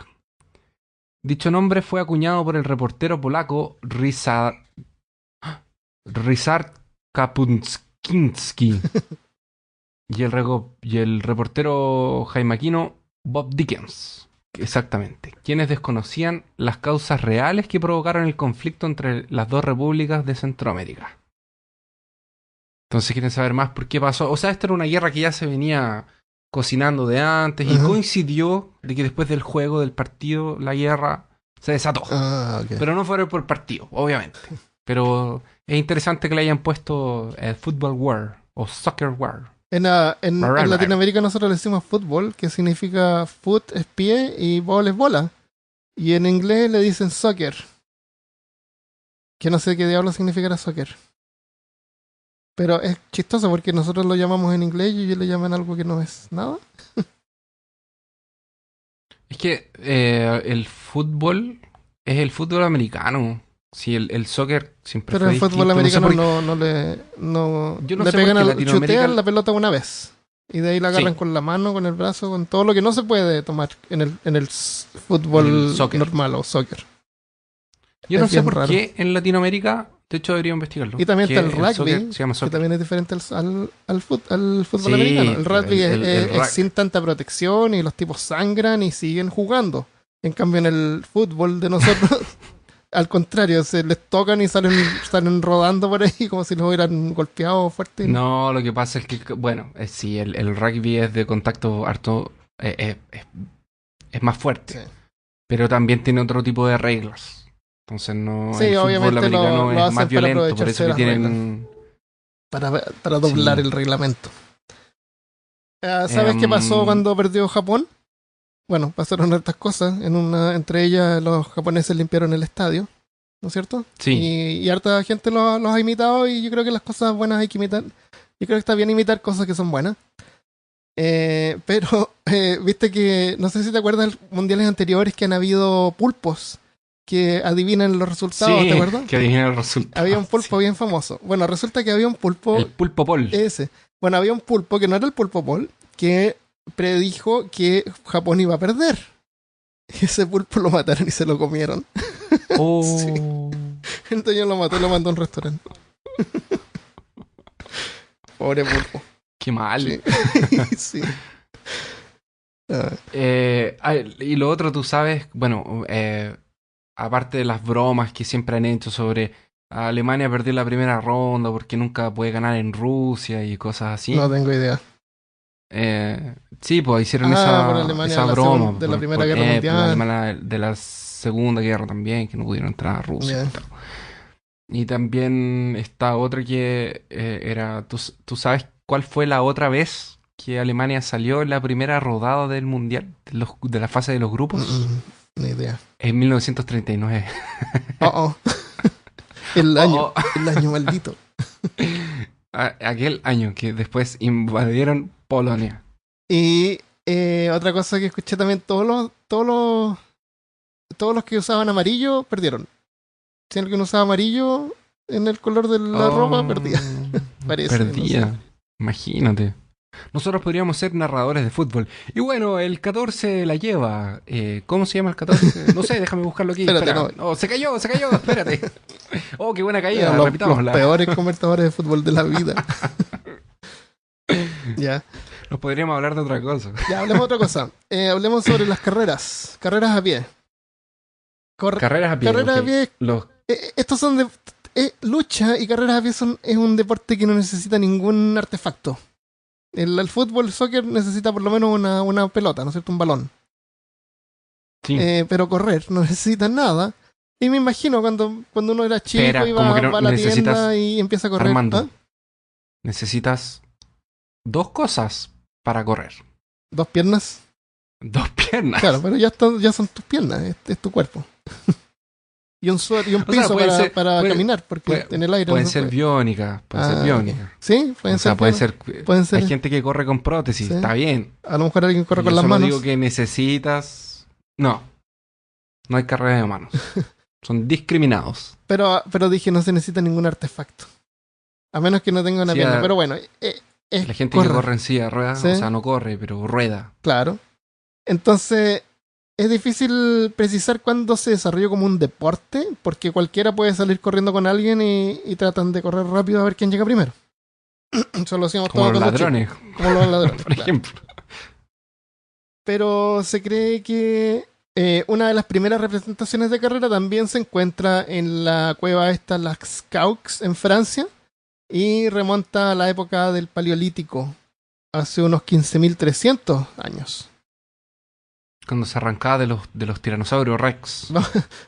S2: Dicho nombre fue acuñado por el reportero polaco Ryszard Kapuscinski y el reportero jaimaquino Bob Dickens. Exactamente. Quienes desconocían las causas reales que provocaron el conflicto entre las dos repúblicas de Centroamérica. Entonces quieren saber más por qué pasó. O sea, esta era una guerra que ya se venía cocinando de antes y coincidió de que después del juego, del partido, la guerra se desató.
S1: Okay.
S2: Pero no fue por partido, obviamente. Pero es interesante que le hayan puesto Football War o Soccer War.
S1: En Latinoamérica nosotros le decimos fútbol, que significa foot es pie y ball es bola. Y en inglés le dicen soccer. Que no sé qué diablo significará soccer. Pero es chistoso porque nosotros lo llamamos en inglés y ellos le llaman algo que no es nada.
S2: Es que el fútbol es el fútbol americano. Sí, el soccer siempre
S1: pero
S2: fue
S1: el fútbol
S2: distinto.
S1: americano
S2: No sé yo no
S1: le
S2: sé
S1: pegan
S2: por qué
S1: chutean la pelota una vez. Y de ahí la agarran
S2: Sí.
S1: con la mano, con el brazo, con todo lo que no se puede tomar en el fútbol
S2: El soccer.
S1: normal o soccer.
S2: Yo no
S1: Es
S2: sé
S1: bien
S2: por
S1: raro.
S2: qué en Latinoamérica, de hecho debería investigarlo.
S1: Y también
S2: que
S1: está el
S2: soccer
S1: rugby,
S2: se llama
S1: que
S2: soccer.
S1: también es diferente al fútbol
S2: Sí,
S1: americano. El rugby
S2: el
S1: es sin tanta protección y los tipos sangran y siguen jugando. En cambio, en el fútbol de nosotros, al contrario, se les tocan y salen rodando por ahí como si los hubieran golpeado fuerte.
S2: No, lo que pasa es que, bueno, sí, el rugby es de contacto harto, es más fuerte,
S1: Sí.
S2: pero también tiene otro tipo de reglas. Entonces no,
S1: Sí,
S2: el fútbol
S1: obviamente
S2: americano
S1: lo
S2: es
S1: hacen
S2: más
S1: para
S2: violento, por
S1: aprovecharse
S2: eso
S1: de
S2: que
S1: las
S2: tienen...
S1: para doblar
S2: Sí.
S1: el reglamento. ¿Sabes qué pasó cuando perdió Japón? Bueno, pasaron hartas cosas. Entre ellas, los japoneses limpiaron el estadio, ¿no es cierto?
S2: Sí.
S1: Y harta gente los ha imitado y yo creo que las cosas buenas hay que imitar. Yo creo que está bien imitar cosas que son buenas. Pero, viste que, no sé si te acuerdas de mundiales anteriores que han habido pulpos que adivinan los resultados,
S2: Sí,
S1: ¿te acuerdas?
S2: que adivina el resultado.
S1: Había un pulpo
S2: Sí.
S1: bien famoso. Bueno, resulta que había un pulpo...
S2: El pulpo Pol.
S1: Ese. Bueno, había un pulpo que no era el pulpo Paul, que predijo que Japón iba a perder. Y ese pulpo lo mataron y se lo comieron.
S2: Oh.
S1: Sí. El dueño lo mató y lo mandó a un restaurante. Pobre pulpo.
S2: Qué mal.
S1: Sí. Sí.
S2: Y lo otro, tú sabes, bueno, aparte de las bromas que siempre han hecho sobre Alemania perdió la primera ronda porque nunca puede ganar en Rusia y cosas así.
S1: No tengo idea.
S2: Sí, pues hicieron
S1: por
S2: esa
S1: Alemania
S2: esa
S1: de la
S2: broma.
S1: de la Primera Guerra
S2: por
S1: Mundial.
S2: Alemania de la Segunda Guerra también, que no pudieron entrar a Rusia.
S1: Ya.
S2: Y también está otra que era... ¿Tú sabes cuál fue la otra vez que Alemania salió en la primera rodada del Mundial? De la fase de los grupos.
S1: Ni idea.
S2: En 1939.
S1: Oh. El año.
S2: Oh.
S1: El año maldito.
S2: Aquel año que después invadieron Polonia.
S1: Y otra cosa que escuché también, todos los que usaban amarillo perdieron. Si alguien usaba amarillo en el color de la ropa, perdía. Parece.
S2: Perdía.
S1: No sé.
S2: Imagínate. Nosotros podríamos ser narradores de fútbol. Y bueno, el 14 la lleva. ¿Cómo se llama el 14? No sé, déjame buscarlo aquí.
S1: Espérate,
S2: Espera.
S1: no.
S2: Oh, se cayó, espérate. Oh, qué buena caída,
S1: Los
S2: repitámosla.
S1: peores comentadores de fútbol de la vida. Ya.
S2: Nos podríamos hablar de otra cosa.
S1: Ya, hablemos de otra cosa. Hablemos sobre las carreras. Carreras a pie.
S2: Carreras a pie.
S1: Carreras a
S2: ok.
S1: pie. Estos son de... lucha y carreras a pie es un deporte que no necesita ningún artefacto. El fútbol, el soccer necesita por lo menos una pelota, ¿no es cierto? Un balón.
S2: Sí.
S1: Pero correr no necesita nada. Y me imagino cuando uno era chico
S2: Espera,
S1: y
S2: como que no
S1: va a la
S2: necesitas-
S1: tienda y empieza a correr.
S2: Armando.
S1: ¿Ah?
S2: Necesitas dos cosas para correr.
S1: Dos piernas.
S2: Dos piernas.
S1: Claro, pero ya son tus piernas, es tu cuerpo. y un suelo y un
S2: O sea,
S1: piso
S2: puede
S1: para,
S2: ser-
S1: para
S2: puede-
S1: caminar, porque en el aire no
S2: Pueden
S1: se
S2: ser
S1: puede.
S2: biónicas, pueden ser
S1: Ah,
S2: biónicas.
S1: ok. Sí, pueden
S2: O sea,
S1: ser.
S2: puede
S1: biónicas.
S2: ser.
S1: Pueden ser.
S2: Hay gente que corre con prótesis,
S1: Sí.
S2: está bien.
S1: A lo mejor alguien corre
S2: Yo
S1: con las
S2: solo
S1: manos.
S2: digo que necesitas. No, no hay carrera de manos. Son discriminados.
S1: Pero dije, no se necesita ningún artefacto. A menos que no tenga una
S2: Sí,
S1: pierna. Pero bueno, es
S2: La gente
S1: correr.
S2: que corre en silla de ruedas,
S1: Sí.
S2: o sea, no corre, pero rueda.
S1: Claro. Entonces, es difícil precisar cuándo se desarrolló como un deporte, porque cualquiera puede salir corriendo con alguien y tratan de correr rápido a ver quién llega primero. Eso lo hacíamos
S2: Como
S1: todos
S2: los
S1: cuando
S2: ladrones,
S1: chicos, como los ladrones.
S2: por
S1: claro.
S2: ejemplo.
S1: Pero se cree que una de las primeras representaciones de carrera también se encuentra en la cueva esta, Las Caux, en Francia, y remonta a la época del Paleolítico, hace unos 15.300 años.
S2: Cuando se arrancaba de los tiranosaurios Rex.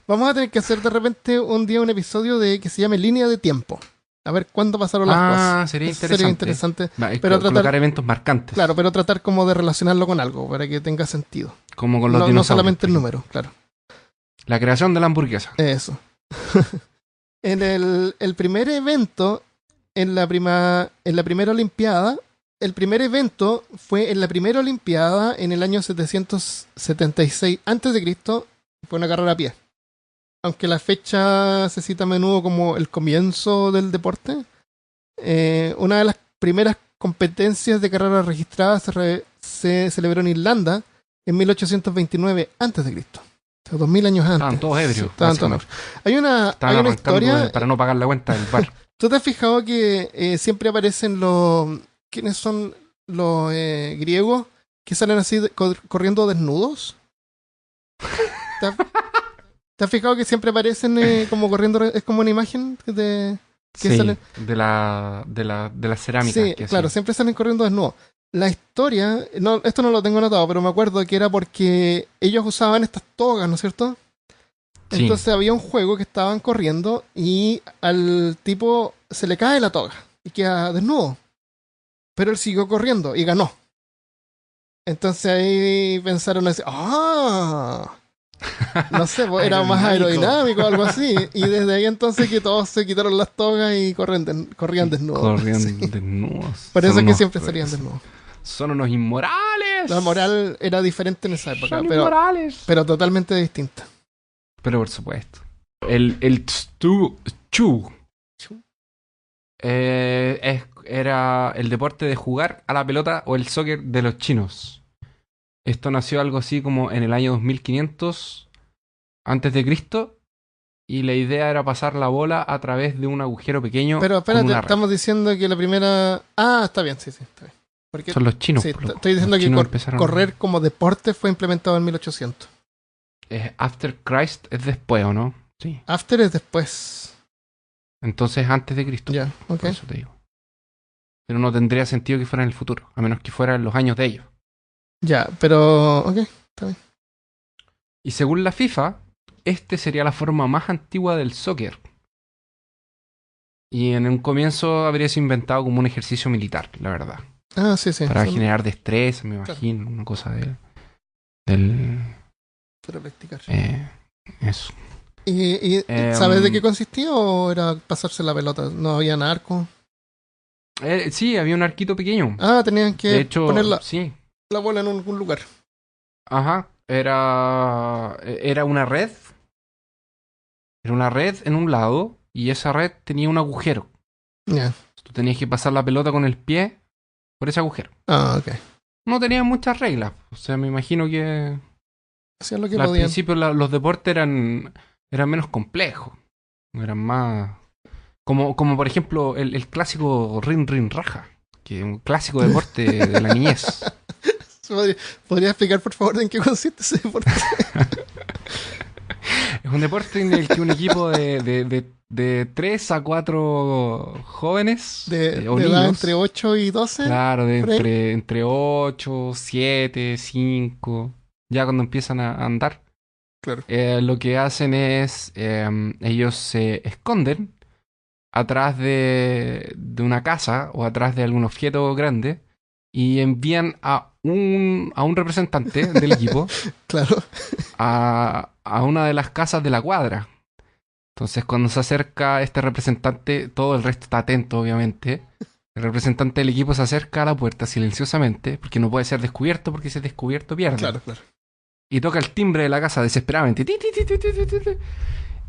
S1: Vamos a tener que hacer de repente un día un episodio de que se llame Línea de Tiempo. A ver cuándo pasaron las cosas.
S2: Sería
S1: Eso
S2: interesante.
S1: sería interesante.
S2: Va, es
S1: Pero
S2: colocar eventos marcantes.
S1: Claro, pero tratar como de relacionarlo con algo para que tenga sentido.
S2: Como con los
S1: No,
S2: dinosaurios.
S1: no solamente el
S2: por
S1: número, claro.
S2: ejemplo. La creación de la hamburguesa.
S1: Eso. En el primer evento, en la primera Olimpiada, el primer evento fue en la primera Olimpiada en el año 776 a.C. Fue una carrera a pie. Aunque la fecha se cita a menudo como el comienzo del deporte, una de las primeras competencias de carrera registradas se celebró en Irlanda en 1829 a.C. O sea, 2000 años antes.
S2: Estaban todos ebrios.
S1: Sí, estaban todos
S2: básicamente.
S1: ebrios. Hay una
S2: Estaban arrancando
S1: historia.
S2: para no pagar la cuenta del bar.
S1: ¿Tú te has fijado que siempre aparecen los... ¿Quiénes son los griegos que salen así corriendo desnudos? ¿Te has fijado que siempre aparecen como corriendo? Es como una imagen de... que
S2: Sí,
S1: salen-
S2: de la cerámica.
S1: Sí,
S2: que
S1: claro,
S2: hacían.
S1: siempre salen corriendo desnudos. La historia, no, esto no lo tengo anotado, pero me acuerdo que era porque ellos usaban estas togas, ¿no es cierto?
S2: Sí.
S1: Entonces había un juego que estaban corriendo y al tipo se le cae la toga y queda desnudo. Pero él siguió corriendo y ganó. Entonces ahí pensaron así, ¡ah! No sé, pues, era más aerodinámico o algo así. Y desde ahí entonces que todos se quitaron las togas y corrían desnudos.
S2: Corrían
S1: Sí.
S2: desnudos.
S1: Por eso
S2: Son
S1: es que
S2: unos-
S1: siempre salían desnudos.
S2: Son unos inmorales.
S1: La moral era diferente en esa época,
S2: Son
S1: pero
S2: inmorales.
S1: totalmente distinta.
S2: Pero por supuesto. El chu era el deporte de jugar a la pelota o el soccer de los chinos. Esto nació algo así como en el año 2500 antes de Cristo y la idea era pasar la bola a través de un agujero pequeño.
S1: Pero
S2: con
S1: espérate,
S2: una red.
S1: estamos diciendo que la primera... Ah, está bien, sí, está bien. Porque
S2: Son los chinos.
S1: sí,
S2: por loco.
S1: estoy diciendo
S2: Los
S1: que
S2: chinos empezaron-
S1: correr como deporte fue implementado en 1800.
S2: After Christ es después, ¿o no? Sí.
S1: After es después.
S2: Entonces antes de Cristo.
S1: Ya, ok.
S2: Por eso te digo. Pero no tendría sentido que fuera en el futuro, a menos que fuera en los años de ellos.
S1: Ya, pero... Ok.
S2: Y según la FIFA, este sería la forma más antigua del soccer. Y en un comienzo habría sido inventado como un ejercicio militar, la verdad.
S1: Ah, sí, sí.
S2: Para
S1: son-
S2: generar destreza, me
S1: Claro.
S2: imagino, una cosa del
S1: para practicar.
S2: eso.
S1: ¿Y
S2: Em,
S1: sabes de qué consistía o era pasarse la pelota? ¿No había narco?
S2: Sí, había un arquito pequeño.
S1: Ah, tenían que
S2: De hecho,
S1: poner la
S2: sí.
S1: bola en algún lugar.
S2: Ajá. Era una red. Era una red en un lado y esa red tenía un agujero.
S1: Ya.
S2: Tú tenías que pasar la pelota con el pie por ese agujero.
S1: Ah, ok.
S2: No tenía muchas reglas. O sea, me imagino que
S1: Hacían lo que
S2: al
S1: podían.
S2: principio los deportes eran menos complejos. Eran más... Como por ejemplo el clásico Rin Rin Raja. Que es un clásico deporte de la niñez.
S1: ¿Podría explicar, por favor, en qué consiste ese deporte?
S2: Es un deporte en el que un equipo de 3 a 4 jóvenes
S1: De
S2: o
S1: edad
S2: niños,
S1: entre 8 y 12.
S2: claro,
S1: por ahí.
S2: entre 8, 7, 5, ya cuando empiezan a andar,
S1: Claro.
S2: lo que hacen es, ellos se esconden atrás de una casa o atrás de algún objeto grande y envían a un representante del equipo
S1: Claro.
S2: a una de las casas de la cuadra. Entonces, cuando se acerca este representante, todo el resto está atento, obviamente. El representante del equipo se acerca a la puerta silenciosamente, porque no puede ser descubierto, porque si es descubierto pierde.
S1: Claro, claro.
S2: Y toca el timbre de la casa desesperadamente. Ti, ti, ti, ti, ti, ti, ti.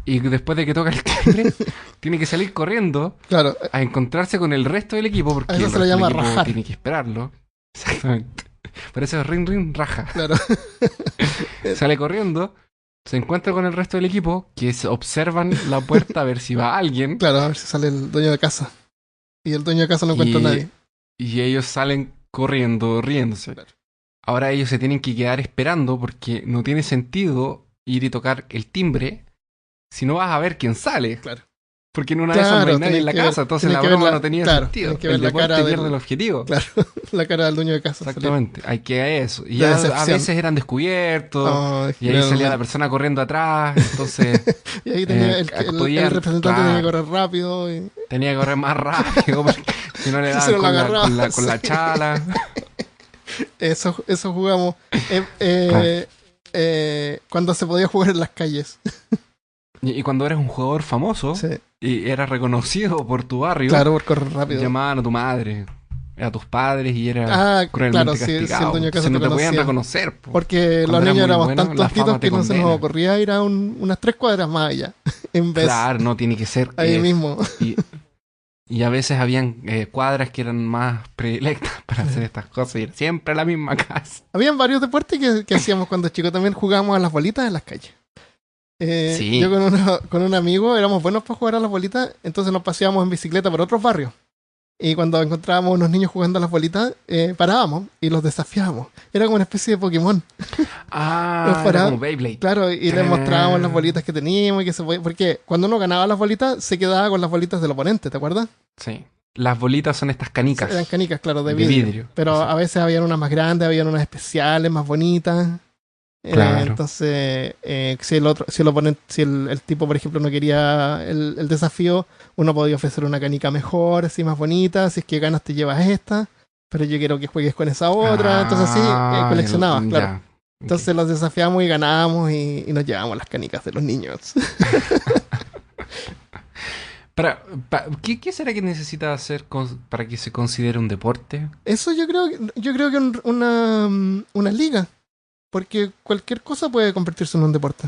S2: Y después de que toca el timbre, tiene que salir corriendo
S1: Claro,
S2: a encontrarse con el resto del equipo, porque
S1: a eso
S2: el
S1: se le
S2: resto del
S1: llama
S2: equipo
S1: rajar.
S2: tiene que esperarlo. Exactamente. Por eso es ring, ring, raja.
S1: claro.
S2: Sale corriendo, se encuentra con el resto del equipo, que observan la puerta a ver si va alguien.
S1: Claro, a ver si sale el dueño de casa. Y el dueño de casa no encuentra a nadie.
S2: Y ellos salen corriendo, riéndose.
S1: Claro.
S2: Ahora ellos se tienen que quedar esperando porque no tiene sentido ir y tocar el timbre si no vas a ver quién sale.
S1: Claro.
S2: Porque en una de esas no hay
S1: Claro,
S2: nadie en la
S1: tenés que
S2: casa,
S1: ver-
S2: entonces
S1: tenés
S2: la
S1: que ver
S2: broma
S1: la-
S2: no tenía
S1: claro,
S2: sentido.
S1: tenés que ver
S2: El
S1: la
S2: deporte
S1: cara
S2: pierde
S1: del-
S2: el objetivo.
S1: Claro, la cara del dueño de casa.
S2: Exactamente, hay que eso. Y
S1: De
S2: ya a
S1: decepción.
S2: veces eran descubiertos.
S1: Oh,
S2: Y ahí salía la persona corriendo atrás, entonces
S1: Y ahí tenía el
S2: podían-
S1: representante
S2: claro.
S1: tenía que correr rápido. Y...
S2: tenía que correr más rápido porque si no le
S1: Si
S2: daban
S1: se lo
S2: con
S1: agarraba,
S2: con la
S1: sí.
S2: chala.
S1: Eso jugamos cuando se podía jugar en las calles.
S2: Y cuando eres un jugador famoso
S1: Sí.
S2: y eras reconocido por tu barrio,
S1: Claro, por correr rápido.
S2: llamaban a tu madre, a tus padres y era
S1: Ah,
S2: cruelmente
S1: claro, si el
S2: castigado.
S1: dueño de casa
S2: Entonces no
S1: te
S2: te podían
S1: conocía.
S2: reconocer. Po.
S1: Porque
S2: Cuando
S1: los
S2: eras
S1: niños
S2: muy
S1: éramos
S2: bueno,
S1: tan
S2: la
S1: tontitos
S2: fama te
S1: que no se nos
S2: condena.
S1: ocurría ir a unas 3 cuadras más allá. En vez
S2: Claro, no tiene que ser.
S1: ahí mismo.
S2: Y a veces habían cuadras que eran más predilectas para hacer estas cosas y era siempre la misma casa.
S1: Habían varios deportes que hacíamos cuando chicos. También jugábamos a las bolitas en las calles.
S2: Sí.
S1: Yo con un amigo éramos buenos para jugar a las bolitas, entonces nos paseábamos en bicicleta por otros barrios. Y cuando encontrábamos unos niños jugando a las bolitas, parábamos y los desafiábamos. Era como una especie de Pokémon.
S2: Ah,
S1: Para-
S2: era como Beyblade.
S1: Claro, y les mostrábamos las bolitas que teníamos y que se podía. Porque cuando uno ganaba las bolitas, se quedaba con las bolitas del oponente, ¿te acuerdas?
S2: Sí. Las bolitas son estas canicas.
S1: Eran canicas, claro, de
S2: De
S1: vidrio.
S2: vidrio,
S1: Pero
S2: exacto.
S1: a veces habían unas más grandes, habían unas especiales, más bonitas.
S2: Claro.
S1: Entonces, si el tipo, por ejemplo, no quería el desafío, uno podía ofrecer una canica mejor, así más bonita. Si es que ganas, te llevas esta. Pero yo quiero que juegues con esa otra. Entonces, así coleccionabas, claro.
S2: Ya.
S1: Entonces los desafiamos y ganábamos y nos llevamos las canicas de los niños.
S2: ¿Qué será que necesita hacer para que se considere un deporte?
S1: Eso yo creo que una liga. Porque cualquier cosa puede convertirse en un deporte.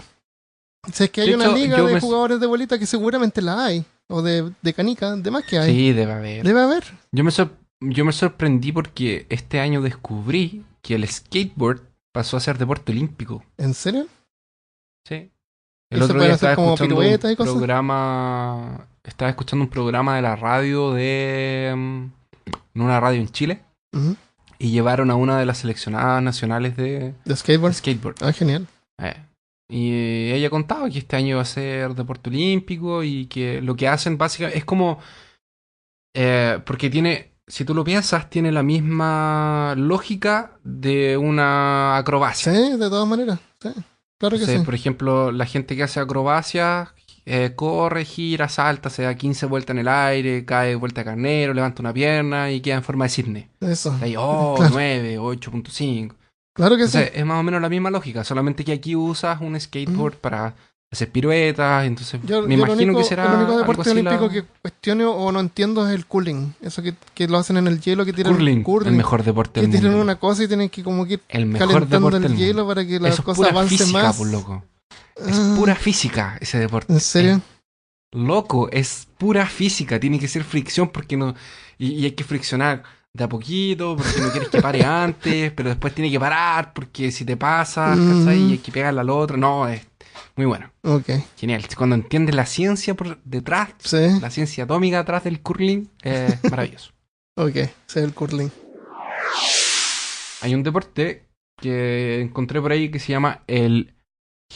S1: Si es que hay
S2: De
S1: una
S2: hecho,
S1: liga
S2: yo
S1: de
S2: me-
S1: jugadores de bolita, que seguramente la hay. O de canica, de más que hay.
S2: Sí, debe haber.
S1: Debe haber.
S2: Yo me sorprendí porque este año descubrí que el skateboard pasó a ser deporte olímpico.
S1: ¿En serio?
S2: Sí.
S1: ¿Y
S2: El
S1: se
S2: otro
S1: pueden
S2: día
S1: hacer
S2: estaba
S1: como
S2: escuchando
S1: piruetas y
S2: un
S1: cosas?
S2: programa. Estaba escuchando un programa de la radio en una radio en Chile.
S1: Ujú.
S2: Y llevaron a una de las seleccionadas nacionales de
S1: ¿De skateboard?
S2: skateboard.
S1: Ah, genial.
S2: Y ella contaba que este año va a ser deporte olímpico y que lo que hacen básicamente es como... porque tiene, si tú lo piensas, tiene la misma lógica de una acrobacia.
S1: Sí, de todas maneras. Sí. Claro que
S2: Entonces,
S1: sí.
S2: por ejemplo, la gente que hace acrobacia corre, gira, salta, se da 15 vueltas en el aire, cae vuelta de carnero, levanta una pierna y queda en forma de cisne.
S1: Eso.
S2: Ahí,
S1: Claro.
S2: 9, 8.5.
S1: Claro que sí.
S2: Entonces, es más o menos la misma lógica, solamente que aquí usas un skateboard para hacer piruetas, entonces
S1: Yo
S2: me
S1: lo
S2: imagino
S1: único,
S2: que será
S1: el único
S2: algo
S1: deporte
S2: así
S1: olímpico que cuestiono o no entiendo es el curling. Eso que lo hacen en el hielo, que tiran
S2: curling, el mejor deporte
S1: que
S2: del
S1: tiran
S2: mundo.
S1: una cosa y tienen que como que ir
S2: El mejor
S1: calentando
S2: deporte
S1: el
S2: del
S1: hielo
S2: mundo.
S1: para que la
S2: Eso es
S1: cosa
S2: pura
S1: avance
S2: física,
S1: más.
S2: pues, loco. Es
S1: Ah,
S2: pura física ese deporte.
S1: ¿En serio?
S2: Loco, es pura física, tiene que ser fricción porque no... Y hay que friccionar de a poquito porque no quieres que pare antes, pero después tiene que parar porque si te pasa, ¿cachai? Y hay que pegarle al otro. No, es muy bueno.
S1: Ok.
S2: Genial. Cuando entiendes la ciencia por detrás,
S1: Sí.
S2: la ciencia atómica atrás del curling, es maravilloso.
S1: Ok. Sí, el curling.
S2: Hay un deporte que encontré por ahí que se llama el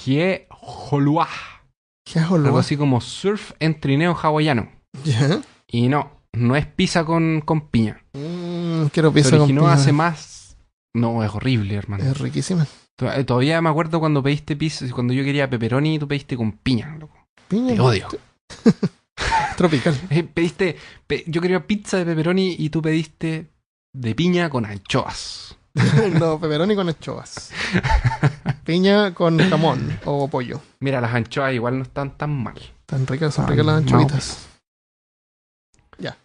S2: Hie Holua.
S1: ¿Qué hago,
S2: Algo así como surf en trineo hawaiano.
S1: ¿Ya?
S2: Y no es pizza con piña.
S1: Quiero
S2: Se
S1: pizza con
S2: originó
S1: piña.
S2: hace más... No, es horrible, hermano.
S1: Es riquísima.
S2: Todavía me acuerdo cuando pediste pizza, cuando yo quería pepperoni y tú pediste con piña, loco.
S1: Piña.
S2: Te odio.
S1: Tropical.
S2: Yo quería pizza de pepperoni y tú pediste de piña con anchoas.
S1: No, pepperoni con anchoas. Piña con jamón o pollo.
S2: Mira, las anchoas igual no están tan mal.
S1: Tan ricas, son
S2: Ay,
S1: ricas las
S2: no.
S1: anchovitas.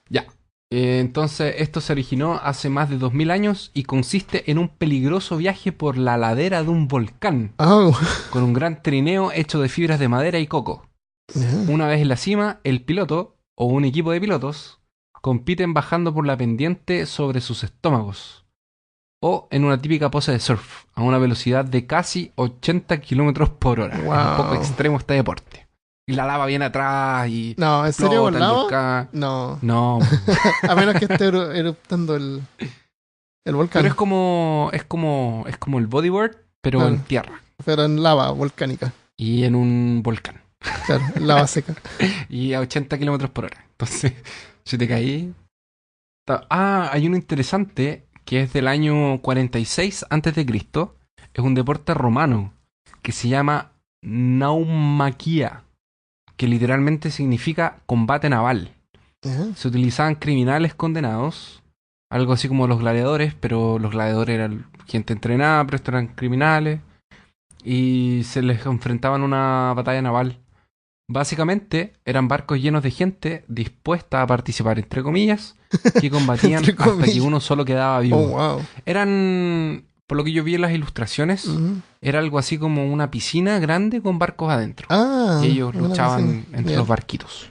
S2: Ya. Entonces, esto se originó hace más de 2000 años y consiste en un peligroso viaje por la ladera de un volcán,
S1: Ah,
S2: con un gran trineo hecho de fibras de madera y coco.
S1: ya.
S2: Una vez en la cima, el piloto, o un equipo de pilotos, compiten bajando por la pendiente sobre sus estómagos, o en una típica pose de surf, a una velocidad de casi 80 kilómetros por hora. Es un poco
S1: Wow.
S2: extremo este deporte. Y la lava viene atrás y
S1: No, ¿en serio
S2: explota
S1: con
S2: el
S1: lava?
S2: volcán.
S1: No.
S2: No,
S1: A menos que esté eruptando el volcán.
S2: pero es como el bodyboard, pero
S1: Claro.
S2: en tierra
S1: Pero en lava volcánica.
S2: y en un volcán.
S1: Claro, en lava seca.
S2: Y a 80 kilómetros por hora. Entonces, si te caí. Hay uno interesante que es del año 46 antes de Cristo. Es un deporte romano que se llama naumaquia, que literalmente significa combate naval.
S1: Ya.
S2: Se utilizaban criminales condenados, algo así como los gladiadores, pero los gladiadores eran gente entrenada, pero estos eran criminales, y se les enfrentaban a una batalla naval. Básicamente eran barcos llenos de gente dispuesta a participar, entre comillas, que combatían
S1: Entre
S2: hasta que
S1: comillas.
S2: uno solo quedaba vivo.
S1: Oh, wow.
S2: Eran, por lo que yo vi en las ilustraciones,
S1: Ujú.
S2: era algo así como una piscina grande con barcos adentro.
S1: Ah.
S2: Y ellos
S1: una
S2: luchaban
S1: piscina.
S2: entre
S1: Ya.
S2: los barquitos.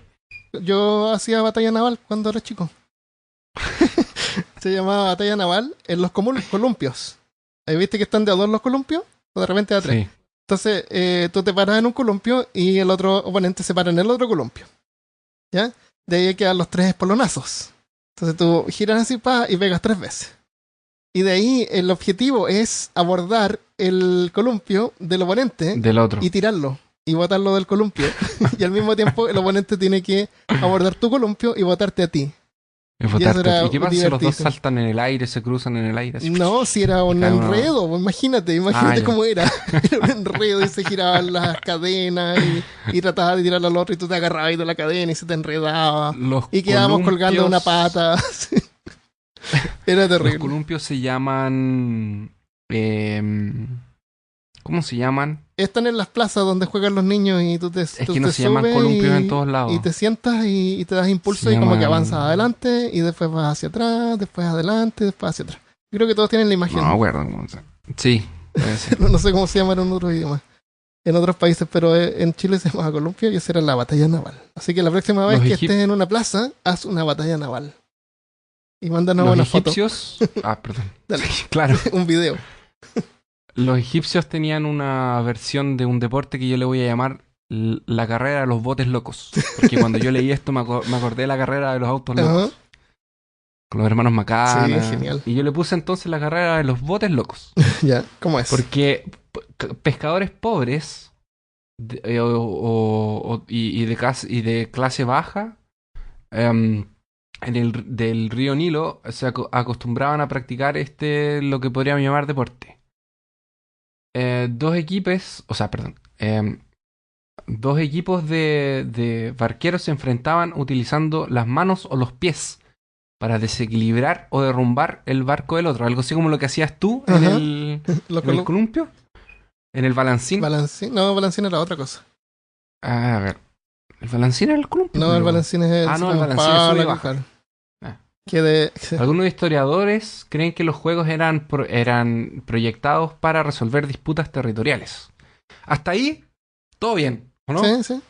S1: Yo hacía batalla naval cuando era chico. Se llamaba batalla naval en los columpios. ¿Ahí viste que están de a dos los columpios? O de repente de a tres.
S2: Sí.
S1: Entonces, tú te paras en un columpio y el otro oponente se para en el otro columpio. ¿Ya? De ahí quedan los tres espolonazos. Entonces tú giras así y pegas 3 veces. Y de ahí el objetivo es abordar el columpio del oponente
S2: Del otro.
S1: y tirarlo. Y botarlo del columpio. Y al mismo tiempo el oponente tiene que abordar tu columpio y botarte a ti.
S2: Es botarte.
S1: era
S2: ¿Y qué pasa si los dos
S1: divertísimo.
S2: saltan en el aire, se cruzan en el aire? Así?
S1: No, si era un
S2: Cada uno-
S1: enredo, pues imagínate
S2: ya.
S1: cómo era. Era un enredo y se giraban las cadenas y trataba de tirar al otro y tú te agarrabas de la cadena y se te enredaba.
S2: Los
S1: Y quedábamos colgando una
S2: columpios-
S1: pata. Era
S2: Los
S1: terrible.
S2: columpios se llaman... ¿cómo se llaman?
S1: Están en las plazas donde juegan los niños y tú te
S2: Es que no se llaman
S1: subes
S2: columpios en todos lados.
S1: y te sientas y te das impulso
S2: Se
S1: y como que
S2: llaman-
S1: avanzas adelante y después vas hacia atrás, después adelante, después hacia atrás. Yo creo que todos tienen la imagen.
S2: No me acuerdo cómo se... Sí, puede ser.
S1: No sé cómo se llama en otros idiomas. En otros países, pero en Chile se llamaba columpio y esa era la batalla naval. Así que la próxima vez
S2: Los
S1: que
S2: egip-
S1: estés en una plaza, haz una batalla naval. Y mándanos
S2: Los
S1: una foto,
S2: egipcios... perdón.
S1: Dale.
S2: Sí, claro.
S1: un video.
S2: Los egipcios tenían una versión de un deporte que yo le voy a llamar la carrera de los botes locos. Porque cuando yo leí esto me acordé de la carrera de los autos locos.
S1: Ajá.
S2: Con los hermanos Macana.
S1: Sí, genial.
S2: Y yo le puse entonces la carrera de los botes locos.
S1: Ya, ¿cómo es?
S2: Porque pescadores pobres y de clase baja del río Nilo se acostumbraban a practicar lo que podríamos llamar deporte. Dos equipos de barqueros se enfrentaban utilizando las manos o los pies para desequilibrar o derrumbar el barco del otro. Algo así como lo que hacías tú en
S1: Ajá.
S2: el
S1: Los
S2: columpio, en el balancín.
S1: balancín. No, balancín era otra cosa.
S2: A ver, ¿el balancín era el columpio?
S1: No,
S2: Pero-
S1: el balancín es el...
S2: Ah, no, el
S1: como
S2: balancín es sube y
S1: pala,
S2: baja.
S1: claro.
S2: Ah.
S1: Que
S2: Algunos historiadores creen que los juegos eran proyectados para resolver disputas territoriales. Hasta ahí, todo bien, ¿o no?
S1: Sí, sí.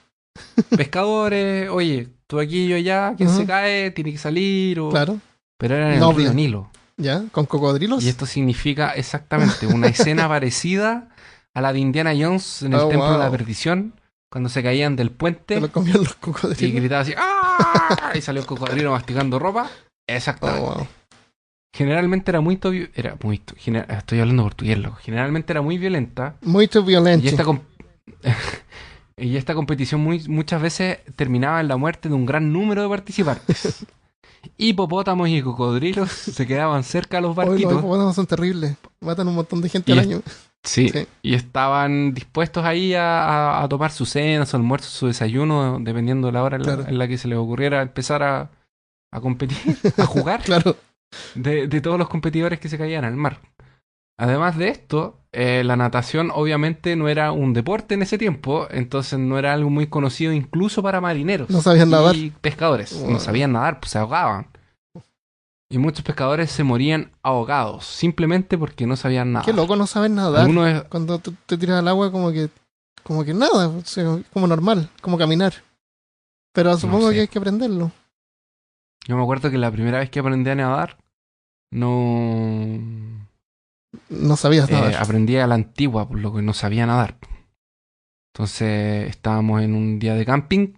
S2: Pescadores, oye, tú aquí, yo allá, quien
S1: Ujú.
S2: se cae tiene que salir.
S1: Claro.
S2: Pero era en el
S1: Noble.
S2: río Nilo.
S1: Ya, con cocodrilos.
S2: Y esto significa exactamente una escena parecida a la de Indiana Jones en el
S1: Oh,
S2: Templo de la
S1: wow.
S2: Perdición, cuando se caían del
S1: Se
S2: puente
S1: lo comían los
S2: y
S1: cocodrilos.
S2: gritaba así ¡ah! Y salió el cocodrilo masticando ropa.
S1: Oh,
S2: Exactamente.
S1: wow.
S2: Generalmente estoy hablando portugués, loco. Generalmente era muy violenta
S1: Muy
S2: y
S1: violento.
S2: y esta competición muchas veces terminaba en la muerte de un gran número de participantes. Hipopótamos y cocodrilos se quedaban cerca de los
S1: Hoy los
S2: barquitos.
S1: hipopótamos son terribles. Matan un montón de gente
S2: Y
S1: al
S2: es-
S1: año.
S2: Sí,
S1: Sí.
S2: y estaban dispuestos ahí a tomar su cena, su almuerzo, su desayuno, dependiendo de la hora
S1: Claro.
S2: en la que se les ocurriera empezar a competir, a jugar,
S1: Claro.
S2: de todos los competidores que se caían al mar. Además de esto, la natación obviamente no era un deporte en ese tiempo, entonces no era algo muy conocido incluso para marineros
S1: No sabían nadar.
S2: y pescadores. No
S1: Wow.
S2: sabían nadar, pues se ahogaban. Y muchos pescadores se morían ahogados, simplemente porque no sabían nadar.
S1: Qué loco no saben nadar.
S2: Algunos es-
S1: Cuando tú te tiras al agua como que nada, o sea, como normal, como caminar. Pero supongo
S2: sé.
S1: que hay que aprenderlo.
S2: Yo me acuerdo que la primera vez que aprendí a nadar, no
S1: No sabías nadar.
S2: aprendí a la antigua, por lo que no sabía nadar. Entonces estábamos en un día de camping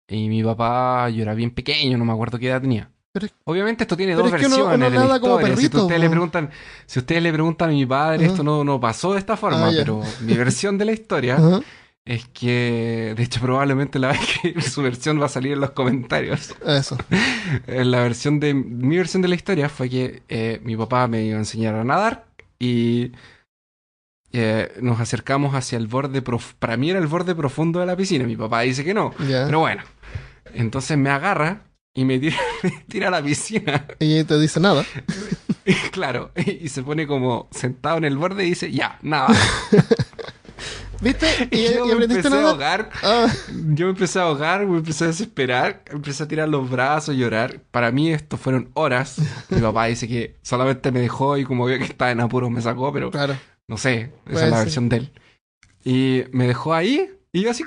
S2: y mi papá, yo era bien pequeño, no me acuerdo qué edad tenía.
S1: Pero-
S2: Obviamente esto tiene
S1: pero
S2: dos
S1: es que uno
S2: versiones de la
S1: nada como
S2: historia.
S1: perrito,
S2: Si ustedes le preguntan a mi padre,
S1: Ajá.
S2: esto no pasó de esta forma,
S1: Ya.
S2: pero mi versión de la historia
S1: Ajá.
S2: es que, de hecho, probablemente la vez que su versión va a salir en los comentarios.
S1: Eso.
S2: Mi versión de la historia fue que mi papá me iba a enseñar a nadar y nos acercamos hacia el borde, para mí era el borde profundo de la piscina. Mi papá dice que no,
S1: Ya.
S2: pero bueno. Entonces me agarra y me tira, me tira a la piscina.
S1: Y te dice nada.
S2: Claro, y se pone como sentado en el borde y dice, ya, nada.
S1: ¿Viste? Y
S2: Yo me
S1: aprendiste a
S2: empecé a
S1: nadar.
S2: ahogar.
S1: Ah,
S2: Yo me empecé a ahogar, me empecé a desesperar, empecé a tirar los brazos, llorar. Para mí esto fueron horas. Mi papá dice que solamente me dejó y como vio que estaba en apuros me sacó, pero
S1: claro.
S2: no sé, esa
S1: Puede
S2: es la
S1: ser.
S2: versión de él. Y me dejó ahí y yo así,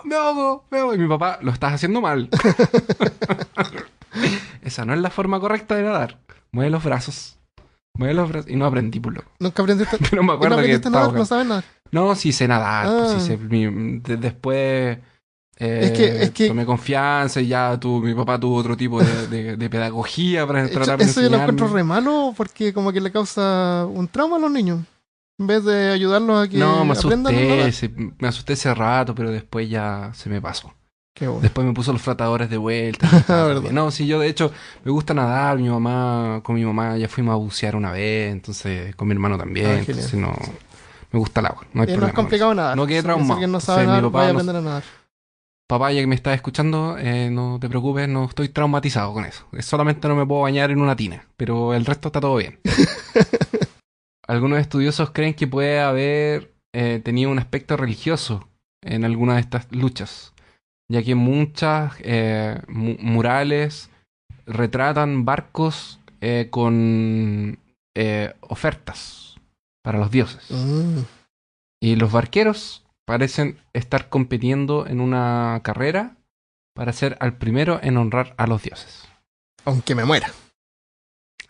S2: me ahogo, me ahogo. Y mi papá, lo estás haciendo mal. Esa no es la forma correcta de nadar. Mueve los brazos. Mueve los brazos. Y no aprendí, por loco.
S1: Nunca aprendiste.
S2: Pero me
S1: ¿Y no
S2: acuerdo que
S1: aprendiste a
S2: estaba
S1: nadar? ¿No
S2: ahogado.
S1: sabes nadar?
S2: No, sí sé nadar. Pues,
S1: Ah.
S2: sí sé, después
S1: Es que
S2: tomé confianza y ya mi papá tuvo otro tipo de pedagogía para tratar de
S1: eso yo lo encuentro
S2: enseñarme.
S1: re malo porque como que le causa un trauma a los niños. En vez de ayudarlos a que
S2: No, me
S1: aprendan a nadar.
S2: me asusté ese rato, pero después ya se me pasó.
S1: Qué bueno.
S2: Después me puso los flotadores de vuelta. y estaba todo
S1: Verdad.
S2: bien. No, sí, yo de hecho me gusta nadar. Con mi mamá ya fuimos a bucear una vez, entonces con mi hermano también.
S1: Ah,
S2: Entonces
S1: genial.
S2: no, me gusta el agua. No hay
S1: No
S2: problema.
S1: es complicado
S2: con eso.
S1: nadar.
S2: No quedé
S1: Si
S2: traumado.
S1: alguien no
S2: Entonces,
S1: sabe
S2: mi
S1: nadar,
S2: papá
S1: vaya a
S2: no-
S1: aprender a nadar.
S2: Papá, ya que me estás escuchando, no te preocupes, no estoy traumatizado con eso. Solamente no me puedo bañar en una tina, pero el resto está todo bien. Algunos estudiosos creen que puede haber tenido un aspecto religioso en alguna de estas luchas, ya que muchas murales retratan barcos con ofertas para los dioses.
S1: Mm.
S2: Y los barqueros parecen estar compitiendo en una carrera para ser al primero en honrar a los dioses.
S1: Aunque me muera.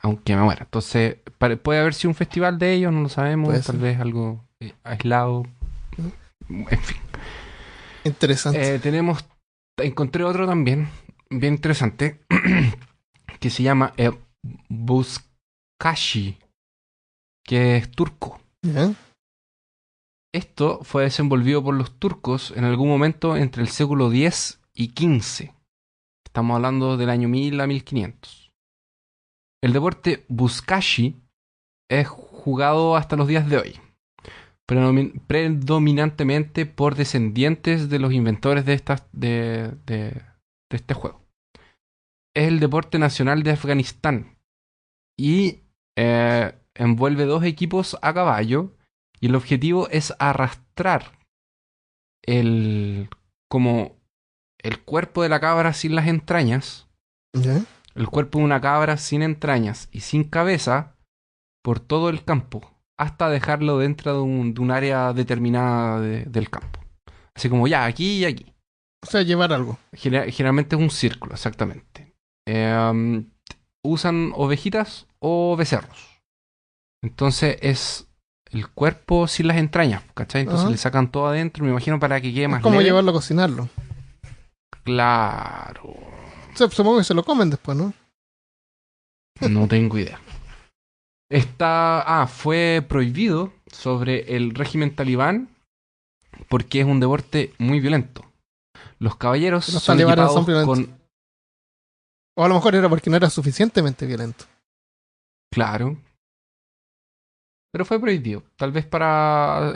S2: Aunque me muera. Entonces, puede haber sido un festival de ellos, no lo sabemos.
S1: Puede
S2: Tal
S1: ser.
S2: vez algo aislado. En fin.
S1: Interesante.
S2: Encontré otro también, bien interesante, que se llama Buzkashi, que es turco.
S1: ¿Ya?
S2: Esto fue desenvolvido por los turcos en algún momento entre el siglo X y XV. Estamos hablando del año 1000 a 1500. El deporte Buzkashi es jugado hasta los días de hoy, predominantemente por descendientes de los inventores de este juego. Es el deporte nacional de Afganistán y envuelve dos equipos a caballo. Y el objetivo es arrastrar como el cuerpo de la cabra sin las entrañas,
S1: ¿Ya?
S2: el cuerpo de una cabra sin entrañas y sin cabeza por todo el campo, hasta dejarlo dentro de un área determinada del campo. Así como ya, aquí y aquí.
S1: O sea, llevar algo.
S2: Generalmente es un círculo, exactamente. Usan ovejitas o becerros. Entonces es el cuerpo sin las entrañas, ¿cachai? Entonces
S1: Ajá.
S2: le sacan todo adentro, me imagino, para que quede más
S1: Es como
S2: leve.
S1: llevarlo a cocinarlo.
S2: Claro.
S1: O sea, supongo que se lo comen después, ¿no?
S2: No tengo idea. Fue prohibido sobre el régimen talibán porque es un deporte muy violento. Los caballeros
S1: Los
S2: son
S1: talibanes
S2: equipados
S1: son violentos.
S2: con...
S1: O a lo mejor era porque no era suficientemente violento.
S2: Claro. Pero fue prohibido. Tal vez para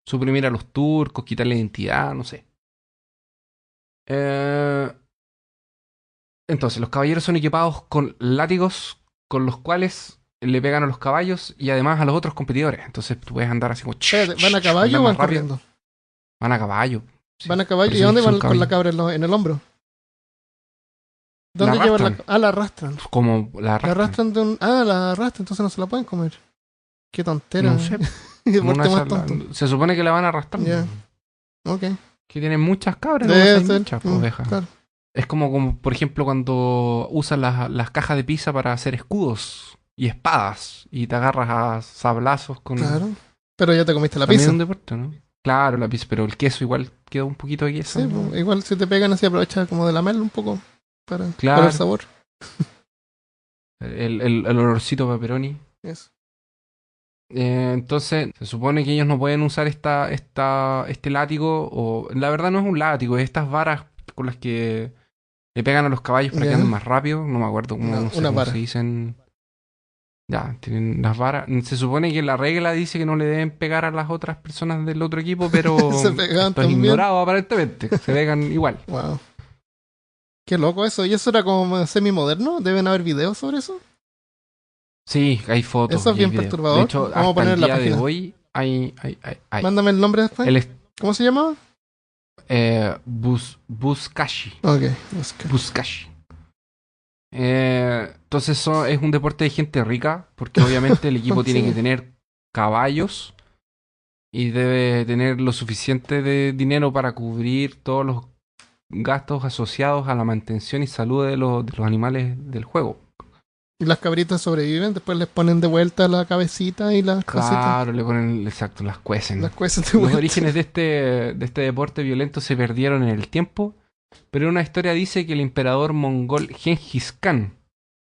S2: suprimir a los turcos, quitarle identidad, no sé. Entonces, los caballeros son equipados con látigos con los cuales le pegan a los caballos y además a los otros competidores. Entonces tú puedes andar así como...
S1: Espérate, ¿van a caballo o van
S2: más rápido.
S1: corriendo?
S2: Van a caballo. Sí.
S1: Van a caballo.
S2: Por
S1: ¿Y
S2: eso
S1: dónde
S2: son
S1: van con la
S2: caballos.
S1: cabra en el hombro?
S2: La
S1: ¿Dónde llevan
S2: arrastran.
S1: la... Ah, la arrastran.
S2: Como la
S1: La
S2: arrastran.
S1: arrastran de un... Ah, la arrastran, entonces no se la pueden comer. Qué tontera.
S2: No sé.
S1: Qué
S2: Como
S1: deporte
S2: una
S1: más
S2: charla-
S1: tonto.
S2: Se supone que la van arrastrando.
S1: Ya. Ok.
S2: Que tienen muchas cabras, no
S1: Debe
S2: hay
S1: ser.
S2: muchas ovejas.
S1: Claro.
S2: Es como, por ejemplo, cuando usan las cajas de pizza para hacer escudos y espadas y te agarras a sablazos con...
S1: Claro. Pero ya te comiste la
S2: También
S1: pizza.
S2: es un deporte, ¿no? Claro, la pizza, pero el queso igual queda un poquito de queso.
S1: Sí,
S2: ¿no?
S1: pues, igual si te pegan así aprovecha como de lamerlo un poco para
S2: Claro.
S1: el sabor.
S2: El olorcito pepperoni.
S1: Eso.
S2: Entonces, se supone que ellos no pueden usar este látigo, o la verdad no es un látigo, es estas varas con las que le pegan a los caballos para que
S1: Ya.
S2: anden más rápido. No me acuerdo cómo,
S1: No,
S2: no sé
S1: una
S2: cómo
S1: vara.
S2: se dicen. Ya, tienen las varas. Se supone que la regla dice que no le deben pegar a las otras personas del otro equipo, pero
S1: Se pegaban
S2: esto es
S1: también.
S2: ignorado aparentemente. Se pegan igual.
S1: Wow. Qué loco eso. ¿Y eso era como semi-moderno? ¿Deben haber videos sobre eso?
S2: Sí, hay fotos.
S1: Eso es
S2: y hay
S1: bien
S2: videos.
S1: perturbador.
S2: De hecho,
S1: Vamos a
S2: hasta
S1: poner
S2: el
S1: en la
S2: día de
S1: página.
S2: hoy hay.
S1: Mándame el nombre después.
S2: Él es
S1: ¿Cómo se llamaba?
S2: Buzkashi.
S1: Ok. Busca.
S2: Buzkashi. Entonces es un deporte de gente rica, porque obviamente el equipo tiene
S1: Sí.
S2: que tener caballos y debe tener lo suficiente de dinero para cubrir todos los gastos asociados a la mantención y salud de los animales del juego.
S1: Y las cabritas sobreviven, después les ponen de vuelta la cabecita y las cositas.
S2: Claro, le ponen, exacto, las cuecen.
S1: Las cuecen de
S2: Los
S1: vuelta.
S2: orígenes de este deporte violento se perdieron en el tiempo, pero una historia dice que el emperador mongol Genghis Khan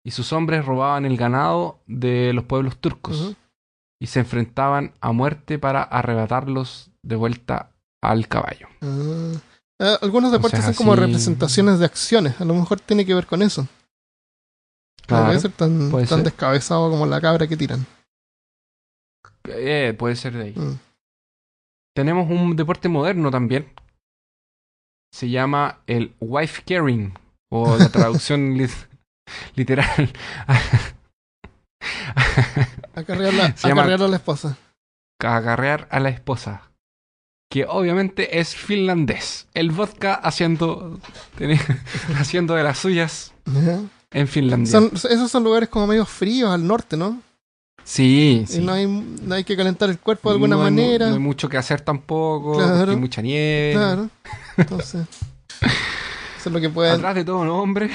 S2: y sus hombres robaban el ganado de los pueblos turcos
S1: Ujú.
S2: y se enfrentaban a muerte para arrebatarlos de vuelta al caballo.
S1: Algunos deportes
S2: O sea,
S1: son como
S2: así-
S1: representaciones de acciones. A lo mejor tiene que ver con eso. No
S2: Claro,
S1: puede ser tan
S2: puede ser.
S1: descabezado como la cabra que tiran.
S2: Puede ser de ahí.
S1: Mm.
S2: Tenemos un deporte moderno también. Se llama el wife carrying, o la traducción literal. Se llama
S1: Acarrear a la esposa.
S2: agarrear a la esposa. Que obviamente es finlandés. El vodka haciendo de las suyas
S1: Ajá.
S2: en Finlandia.
S1: Esos son lugares como medio fríos al norte, ¿no?
S2: Sí, sí.
S1: Y no hay que calentar el cuerpo de alguna
S2: No hay
S1: manera.
S2: no hay mucho que hacer tampoco.
S1: Claro.
S2: Porque hay mucha nieve.
S1: Claro. Entonces, eso es lo que pueden.
S2: Atrás de todo un hombre.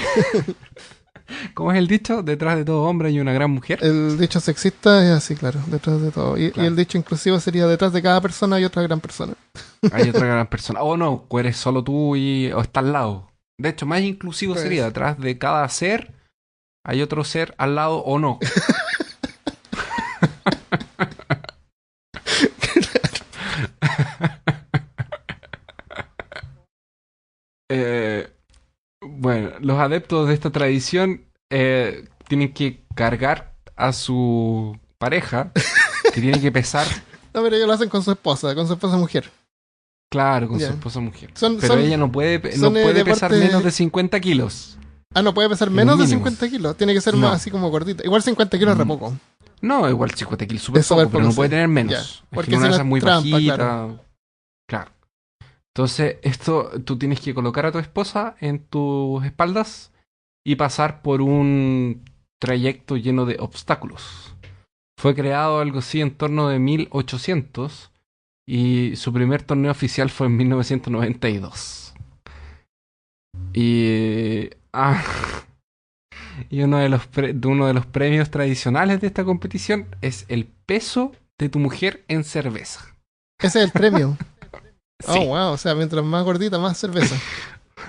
S2: ¿Cómo es el dicho? Detrás de todo hombre hay una gran mujer.
S1: El dicho sexista es así, claro, detrás de todo. Y
S2: Claro.
S1: el dicho inclusivo sería detrás de cada persona hay otra gran persona.
S2: Hay otra gran persona. O no, o eres solo tú o está al lado. De hecho, más inclusivo
S1: Pues.
S2: sería detrás de cada ser hay otro ser al lado o no. Bueno, los adeptos de esta tradición tienen que cargar a su pareja, que tiene que pesar,
S1: No, pero ellos lo hacen con su esposa mujer.
S2: claro, con
S1: Ya.
S2: su esposa mujer.
S1: Son-
S2: Pero
S1: son-
S2: ella no puede
S1: son,
S2: pesar
S1: deporte-
S2: menos de 50 kilos.
S1: Ah, no puede pesar menos de
S2: Mínimo.
S1: 50 kilos. Tiene que ser
S2: No.
S1: más así como gordita. Igual 50 kilos es re
S2: Mm.
S1: poco.
S2: No, igual 50 kilos, súper
S1: Es súper
S2: poco, pero
S1: poco,
S2: no puede
S1: sí.
S2: tener menos.
S1: Ya.
S2: Es
S1: Porque
S2: que una
S1: si
S2: de
S1: no
S2: esas
S1: es
S2: muy
S1: trampa,
S2: bajita.
S1: claro.
S2: Claro. Entonces, tú tienes que colocar a tu esposa en tus espaldas y pasar por un trayecto lleno de obstáculos. Fue creado algo así en torno de 1800 y su primer torneo oficial fue en 1992. Y y uno de los premios tradicionales de esta competición es el peso de tu mujer en cerveza.
S1: Ese es el premio.
S2: Sí,
S1: Oh, wow. O sea, mientras más gordita, más cerveza.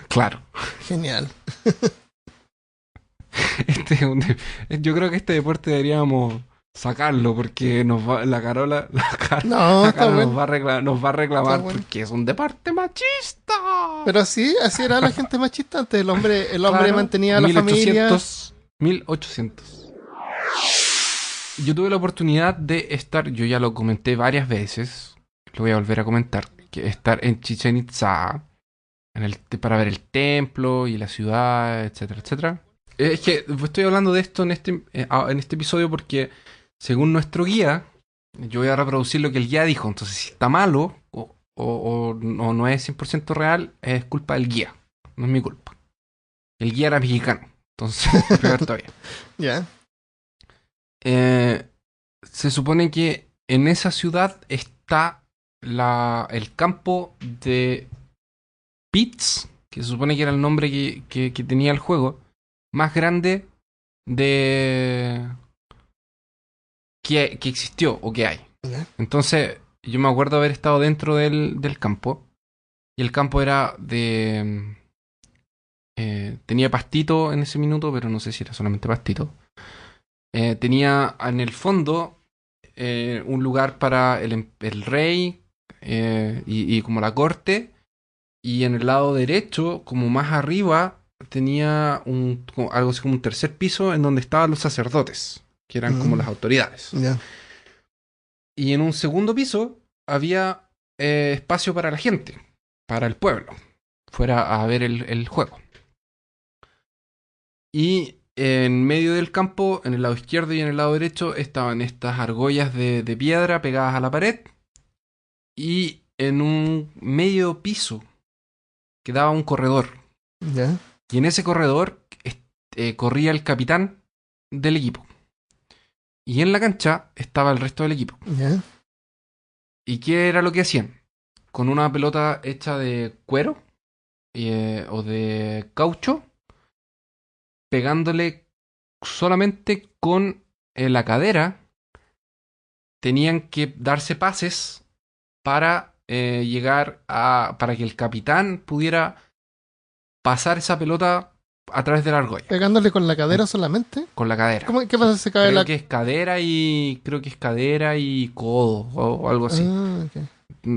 S2: claro.
S1: Genial.
S2: Yo creo que este deporte deberíamos sacarlo porque la Carola
S1: No, está
S2: nos
S1: bueno.
S2: va a reclamar
S1: Está bueno.
S2: porque es un deporte machista.
S1: Pero así era la gente machista antes. El hombre
S2: Claro,
S1: mantenía a la familia.
S2: 1800. Yo tuve la oportunidad de estar, yo ya lo comenté varias veces, lo voy a volver a comentar, que estar en Chichén Itzá para ver el templo y la ciudad, etcétera, etcétera. Es que estoy hablando de esto en este episodio porque, según nuestro guía, yo voy a reproducir lo que el guía dijo. Entonces, si está malo o no es 100% real, es culpa del guía. No es mi culpa. El guía era mexicano. Entonces, peor todavía.
S1: Ya.
S2: Se supone que en esa ciudad está el campo de Pitts, que se supone que era el nombre que tenía el juego, más grande de que existió o que hay.
S1: Ya.
S2: Entonces, yo me acuerdo haber estado dentro del campo. Y el campo era de... tenía pastito en ese minuto, pero no sé si era solamente pastito. Tenía en el fondo un lugar para el rey y como la corte. Y en el lado derecho, como más arriba, tenía algo así como un tercer piso en donde estaban los sacerdotes, que eran como las autoridades.
S1: Ya.
S2: Y en un segundo piso había espacio para la gente, para el pueblo, fuera a ver el juego. Y en medio del campo, en el lado izquierdo y en el lado derecho, estaban estas argollas de piedra pegadas a la pared. Y en un medio piso quedaba un corredor.
S1: Ya.
S2: Y en ese corredor corría el capitán del equipo. Y en la cancha estaba el resto del equipo.
S1: Ya.
S2: ¿Y qué era lo que hacían? Con una pelota hecha de cuero o de caucho, pegándole solamente con la cadera, tenían que darse pases para para que el capitán pudiera pasar esa pelota a través de la argolla.
S1: Pegándole con la cadera solamente.
S2: Con la cadera.
S1: ¿Qué pasa si se cae
S2: Creo que es cadera y codo o algo así.
S1: Ah, okay.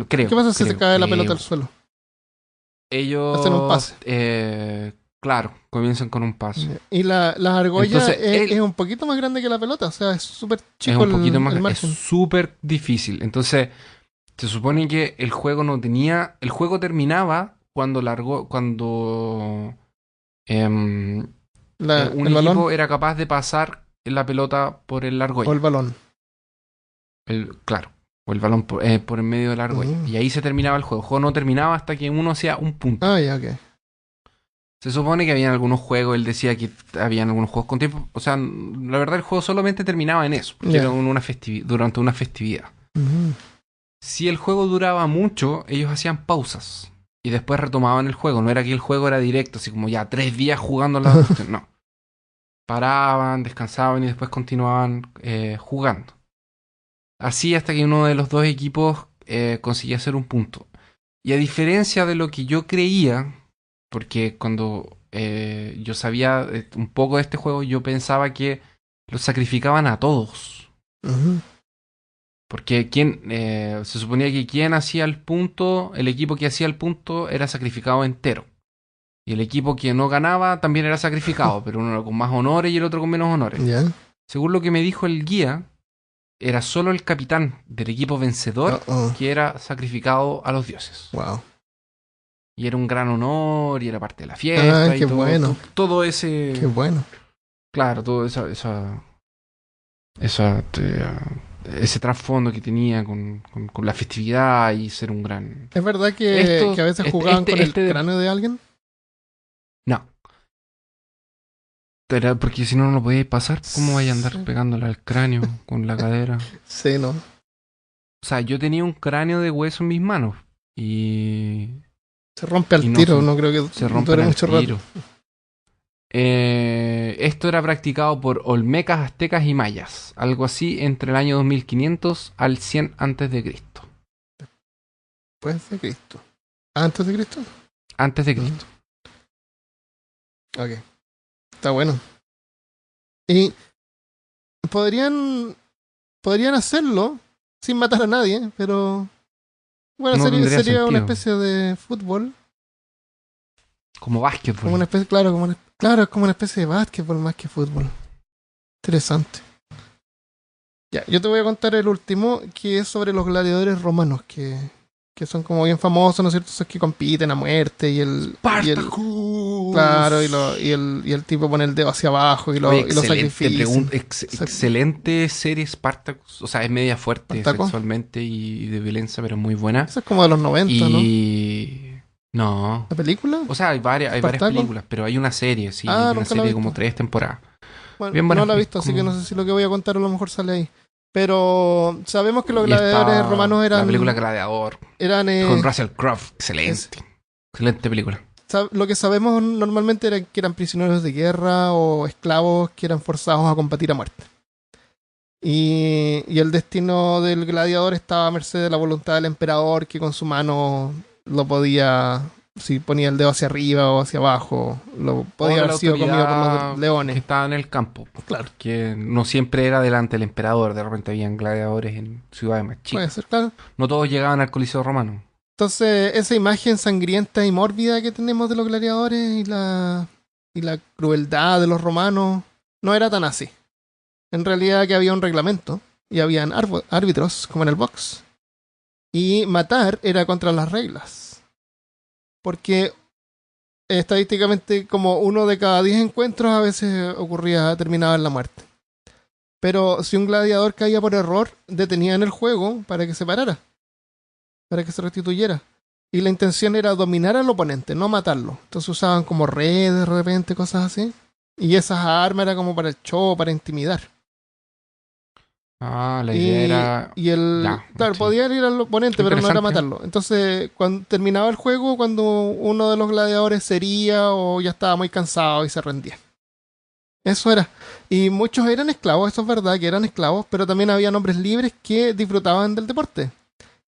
S2: Creo.
S1: ¿Qué pasa si se cae la pelota al suelo?
S2: Ellos
S1: hacen un pase.
S2: Claro, comienzan con un pase.
S1: Y la argolla
S2: Entonces,
S1: es un poquito más grande que la pelota, o sea, es súper chico
S2: es un poquito más,
S1: el
S2: es
S1: margen.
S2: súper difícil. Entonces, se supone que el juego no tenía, el juego terminaba cuando un
S1: el
S2: equipo
S1: balón
S2: era capaz de pasar la pelota por el argolla.
S1: o el balón.
S2: Claro, o el balón por en medio de la argolla. Y ahí se terminaba el juego. El juego no terminaba hasta que uno hacía un punto.
S1: Ah, ya, ok.
S2: Se supone que habían algunos juegos, él decía que habían algunos juegos con tiempo. O sea, la verdad el juego solamente terminaba en eso, porque era durante una festividad.
S1: Uh-huh.
S2: Si el juego duraba mucho, ellos hacían pausas y después retomaban el juego. No era que el juego era directo, así como ya 3 días jugando la cuestión, no. Paraban, descansaban y después continuaban jugando. Así hasta que uno de los dos equipos conseguía hacer un punto. Y a diferencia de lo que yo creía, porque cuando yo sabía un poco de este juego, yo pensaba que los sacrificaban a todos.
S1: Uh-huh.
S2: Porque se suponía que quien hacía el punto, el equipo que hacía el punto era sacrificado entero. Y el equipo que no ganaba también era sacrificado, pero uno con más honores y el otro con menos honores.
S1: Yeah.
S2: Según lo que me dijo el guía, era solo el capitán del equipo vencedor que era sacrificado a los dioses.
S1: Wow.
S2: Y era un gran honor y era parte de la fiesta.
S1: Ah, qué bueno.
S2: Todo ese...
S1: Qué bueno.
S2: Claro, todo ese trasfondo que tenía con la festividad y ser un gran...
S1: ¿Es verdad que a veces jugaban con el cráneo de alguien?
S2: No. Porque si no, no lo podíais pasar. ¿Cómo vais a andar pegándole al cráneo con la cadera?
S1: Sí, ¿no?
S2: O sea, yo tenía un cráneo de hueso en mis manos y...
S1: Se rompe al tiro, no creo que
S2: se rompe mucho rato. Esto era practicado por olmecas, aztecas y mayas. Algo así entre el año 2500 al 100 antes de Cristo.
S1: ¿Después de Cristo? ¿Antes de Cristo?
S2: Antes de Cristo.
S1: Ok. Está bueno. Y podrían hacerlo sin matar a nadie, pero bueno,
S2: no
S1: sería una especie de fútbol.
S2: Como básquetbol.
S1: Como una especie, claro, es como una especie de básquetbol más que fútbol. Interesante. Ya, yo te voy a contar el último, que es sobre los gladiadores romanos, que son como bien famosos, ¿no es cierto? Esos que compiten a muerte y el...
S2: ¡Spartacus!
S1: Claro, y el tipo pone el dedo hacia abajo y lo sacrifica.
S2: Excelente serie Spartacus. O sea, es media fuerte
S1: ¿Spartacus?
S2: sexualmente y de violencia, pero muy buena.
S1: Eso es como de los 90, ¿no?
S2: No.
S1: ¿La película?
S2: O sea, hay varias películas, pero hay una serie, sí.
S1: Ah,
S2: Una
S1: nunca la
S2: serie
S1: he
S2: de
S1: visto.
S2: como 3 temporadas.
S1: Bueno,
S2: Bien buena,
S1: no la he
S2: es
S1: visto, así que
S2: como-
S1: no sé si lo que voy a contar a lo mejor sale ahí. Pero sabemos que los
S2: Y
S1: gladiadores
S2: está
S1: romanos eran...
S2: La película Gladiador,
S1: eran
S2: con Russell Crowe. Excelente. Excelente película.
S1: lo que sabemos normalmente era que eran prisioneros de guerra o esclavos que eran forzados a combatir a muerte. Y el destino del gladiador estaba a merced de la voluntad del emperador, que con su mano lo podía, si ponía el dedo hacia arriba o hacia abajo, lo podía
S2: O de
S1: haber
S2: la
S1: sido comido por
S2: autoridad
S1: los
S2: que
S1: leones.
S2: estaba en el campo.
S1: Claro.
S2: Que no siempre era delante del emperador. De repente habían gladiadores en ciudades más
S1: Puede
S2: chicas.
S1: ser, claro.
S2: No todos llegaban al Coliseo Romano.
S1: Entonces, esa imagen sangrienta y mórbida que tenemos de los gladiadores y la crueldad de los romanos no era tan así. En realidad que había un reglamento y habían árbitros, como en el box. Y matar era contra las reglas. Porque estadísticamente como 1 de cada 10 encuentros a veces terminaba en la muerte. Pero si un gladiador caía por error, detenían el juego para que se parara, para que se restituyera. Y la intención era dominar al oponente, no matarlo. Entonces usaban como redes de repente, cosas así. Y esas armas era como para el show, para intimidar.
S2: Ah, la idea era... Ya,
S1: claro,
S2: sí.
S1: podía ir al oponente, pero no era
S2: Interesante.
S1: matarlo. Entonces, cuando terminaba el juego, cuando uno de los gladiadores se hería o ya estaba muy cansado y se rendía. Eso era. Y muchos eran esclavos, eso es verdad, que eran esclavos, pero también había hombres libres que disfrutaban del deporte.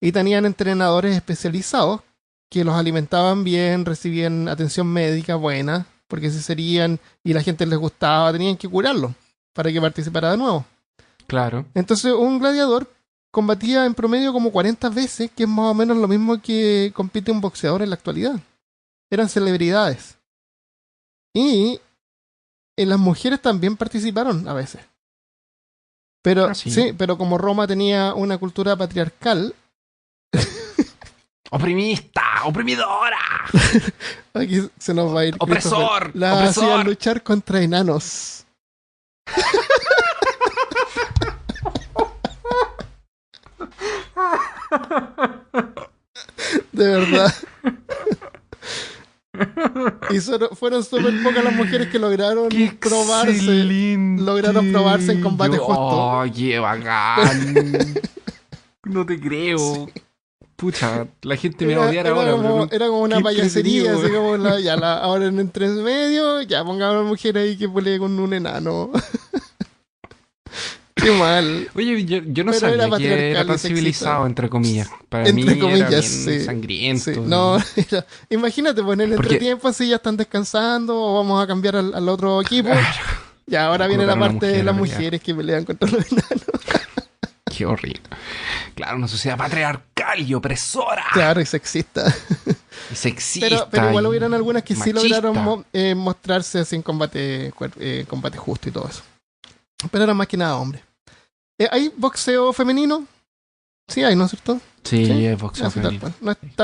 S1: Y tenían entrenadores especializados que los alimentaban bien, recibían atención médica buena, porque si serían y la gente les gustaba, tenían que curarlo para que participara de nuevo.
S2: Claro.
S1: Entonces, un gladiador combatía en promedio como 40 veces, que es más o menos lo mismo que compite un boxeador en la actualidad. Eran celebridades. Y las mujeres también participaron a veces. Pero
S2: sí.
S1: pero como Roma tenía una cultura patriarcal,
S2: ¡Oprimista! ¡Oprimidora!
S1: aquí se nos va a ir
S2: ¡Opresor!
S1: La
S2: ¡Opresor!
S1: hacían luchar contra enanos. De verdad. Y fueron súper pocas las mujeres que lograron lograron probarse en combate justo.
S2: ¡Oh, qué bacán! No te creo. Pucha, la gente me va a odiar ahora.
S1: Era como una
S2: qué
S1: payasería, así
S2: entretenido.
S1: como ahora en entre medio, ya pongamos a una mujer ahí que pelee con un enano. Qué mal.
S2: Oye, yo no
S1: Pero era
S2: sabía que
S1: patriarcal
S2: era
S1: y
S2: tan
S1: sexista.
S2: civilizado, entre comillas. Para
S1: Entre
S2: mí
S1: comillas,
S2: era bien
S1: sí.
S2: sangriento.
S1: Sí, no, imagínate, pues en el
S2: Porque-
S1: entretiempo así ya están descansando o vamos a cambiar al otro equipo. Ya ahora viene la
S2: Colocar una
S1: parte de
S2: mujer
S1: las
S2: a pelear.
S1: mujeres que pelean contra los enanos.
S2: Qué horrible. Claro, una sociedad patriarcal y opresora.
S1: Claro, y sexista.
S2: Y sexista.
S1: Pero igual
S2: y
S1: hubieran algunas que sí
S2: machista.
S1: lograron mostrarse así en combate justo y todo eso. Pero eran más que nada hombres. ¿Hay boxeo femenino? Sí hay, ¿no es cierto?
S2: Sí,
S1: Sí,
S2: es boxeo
S1: Así tal
S2: femenino.
S1: cual. No es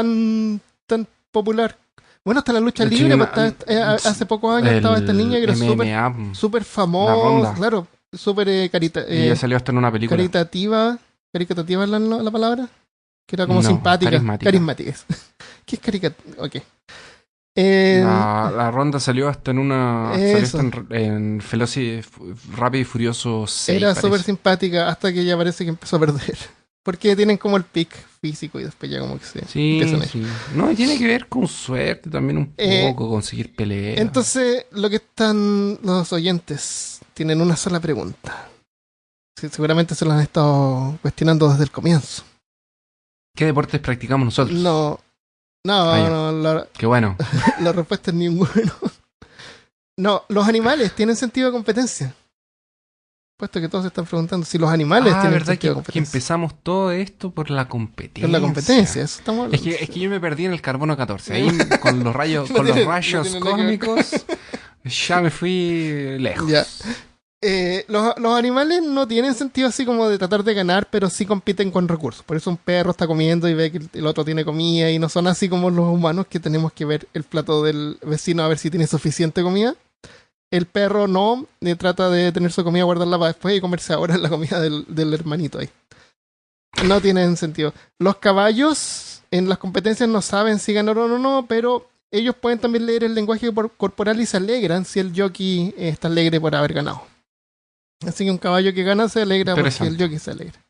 S1: tan popular. Bueno, hasta la lucha
S2: De hecho,
S1: libre.
S2: hay
S1: Pues, hace pocos años estaba esta niña que era
S2: MMA,
S1: súper
S2: La
S1: famosa.
S2: Ronda.
S1: Claro, súper
S2: y ya salió hasta en una película.
S1: caritativa. ¿Caritativa es la palabra? Que era como
S2: No,
S1: simpática.
S2: carismática.
S1: ¿Qué es caricativa? Ok.
S2: La Ronda salió hasta en una. Salió
S1: Eso.
S2: hasta en Rápido y Furioso 6.
S1: Era
S2: parece.
S1: súper simpática hasta que ya parece que empezó a perder. Porque tienen como el pic físico y después ya como que se
S2: Sí,
S1: empiezan a ir.
S2: sí. No, y tiene que ver con suerte también un
S1: Eh,
S2: poco, conseguir peleas.
S1: Entonces, lo que están los oyentes tienen una sola pregunta. Sí, seguramente se lo han estado cuestionando desde el comienzo.
S2: ¿Qué deportes practicamos nosotros?
S1: No,
S2: ya.
S1: no,
S2: Qué bueno.
S1: la respuesta es ninguno. No, los animales tienen sentido de competencia. Puesto que todos se están preguntando si los animales tienen
S2: verdad
S1: sentido de
S2: que
S1: competencia.
S2: empezamos todo esto por la competencia.
S1: Por la competencia, eso estamos hablando.
S2: Es que yo me perdí en el carbono 14. Ahí con los rayos,
S1: No
S2: con los
S1: tiene-
S2: rayos
S1: no tiene nada que ver.
S2: cósmicos, ya me fui lejos.
S1: Ya. Los animales no tienen sentido así como de tratar de ganar, pero sí compiten con recursos. Por eso un perro está comiendo y ve que el otro tiene comida y no son así como los humanos que tenemos que ver el plato del vecino a ver si tiene suficiente comida. El perro no, trata de tener su comida, guardarla para después y comerse ahora la comida del hermanito ahí. No tienen sentido. Los caballos en las competencias no saben si ganaron o no, pero ellos pueden también leer el lenguaje corporal y se alegran si el jockey está alegre por haber ganado. Así que un caballo que gana se alegra porque el jockey se alegra.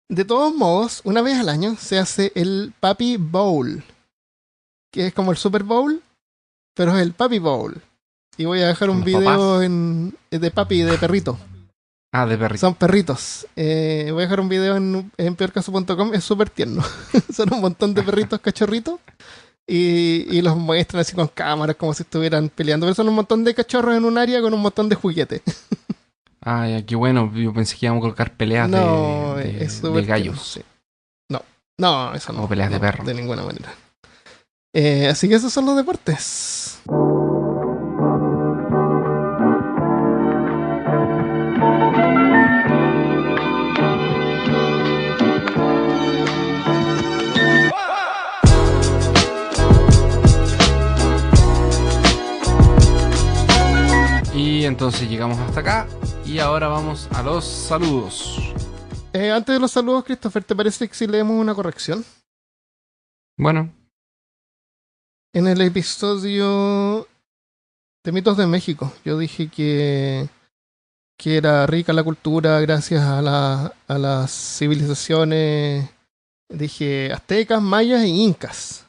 S1: De todos modos, una vez al año se hace el Puppy Bowl, que es como el Super Bowl, pero es el Puppy Bowl. Y voy a dejar un video de papi, de perrito.
S2: Ah, de perrito.
S1: Son perritos. Voy a dejar un video en peorcaso.com. Es súper tierno. Son un montón de perritos cachorritos. Y los muestran así con cámaras como si estuvieran peleando. Pero son un montón de cachorros en un área con un montón de juguetes.
S2: Ah, qué bueno. Yo pensé que íbamos a colocar peleas de gallos.
S1: Sí. No, eso no.
S2: O peleas de perros.
S1: De ninguna manera. Así que esos son los deportes.
S2: Y entonces llegamos hasta acá. Y ahora vamos a los saludos.
S1: Antes de los saludos, Christopher, ¿te parece que si leemos una corrección?
S2: Bueno.
S1: En el episodio de Mitos de México, yo dije que era rica la cultura gracias a las civilizaciones, dije aztecas, mayas e incas.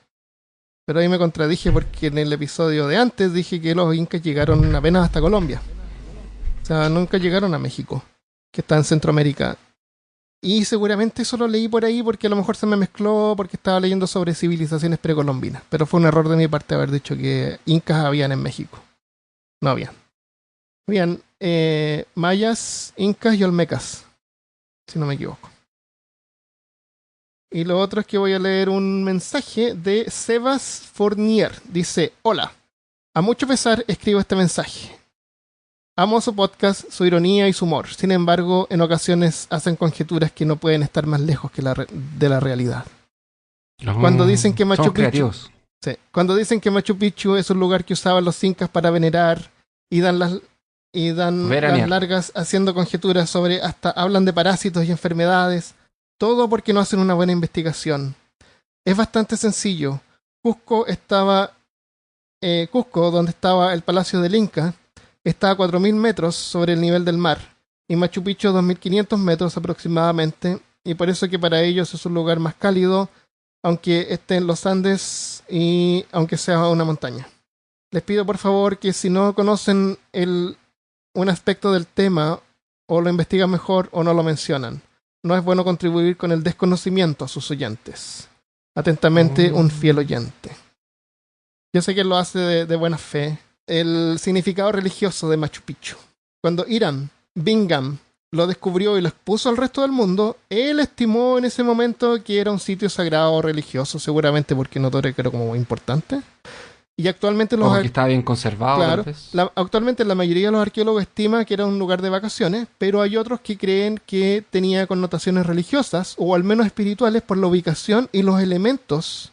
S1: Pero ahí me contradije porque en el episodio de antes dije que los incas llegaron apenas hasta Colombia. O sea, nunca llegaron a México, que está en Centroamérica. Y seguramente eso lo leí por ahí porque a lo mejor se me mezcló porque estaba leyendo sobre civilizaciones precolombinas. Pero fue un error de mi parte haber dicho que incas habían en México. No habían. Habían mayas, incas y olmecas, si no me equivoco. Y lo otro es que voy a leer un mensaje de Sebas Fournier. Dice: hola, a mucho pesar escribo este mensaje. Amo su podcast, su ironía y su humor. Sin embargo, en ocasiones hacen conjeturas que no pueden estar más lejos que de la realidad. Cuando dicen que Machu Picchu, sí, cuando dicen que Machu Picchu es un lugar que usaban los incas para venerar y dan las largas haciendo conjeturas sobre, hasta hablan de parásitos y enfermedades, todo porque no hacen una buena investigación. Es bastante sencillo. Cusco, donde estaba el Palacio del Inca, está a 4.000 metros sobre el nivel del mar, y Machu Picchu a 2.500 metros aproximadamente, y por eso que para ellos es un lugar más cálido, aunque esté en los Andes y aunque sea una montaña. Les pido por favor que si no conocen un aspecto del tema, o lo investigan mejor o no lo mencionan. No es bueno contribuir con el desconocimiento a sus oyentes. Atentamente, un fiel oyente. Yo sé que él lo hace de buena fe. El significado religioso de Machu Picchu. Cuando Hiram Bingham lo descubrió y lo expuso al resto del mundo, él estimó en ese momento que era un sitio sagrado o religioso, seguramente porque notó que era como importante. Y actualmente
S2: que estaba bien conservado.
S1: Claro, actualmente la mayoría de los arqueólogos estima que era un lugar de vacaciones, pero hay otros que creen que tenía connotaciones religiosas o al menos espirituales por la ubicación y los elementos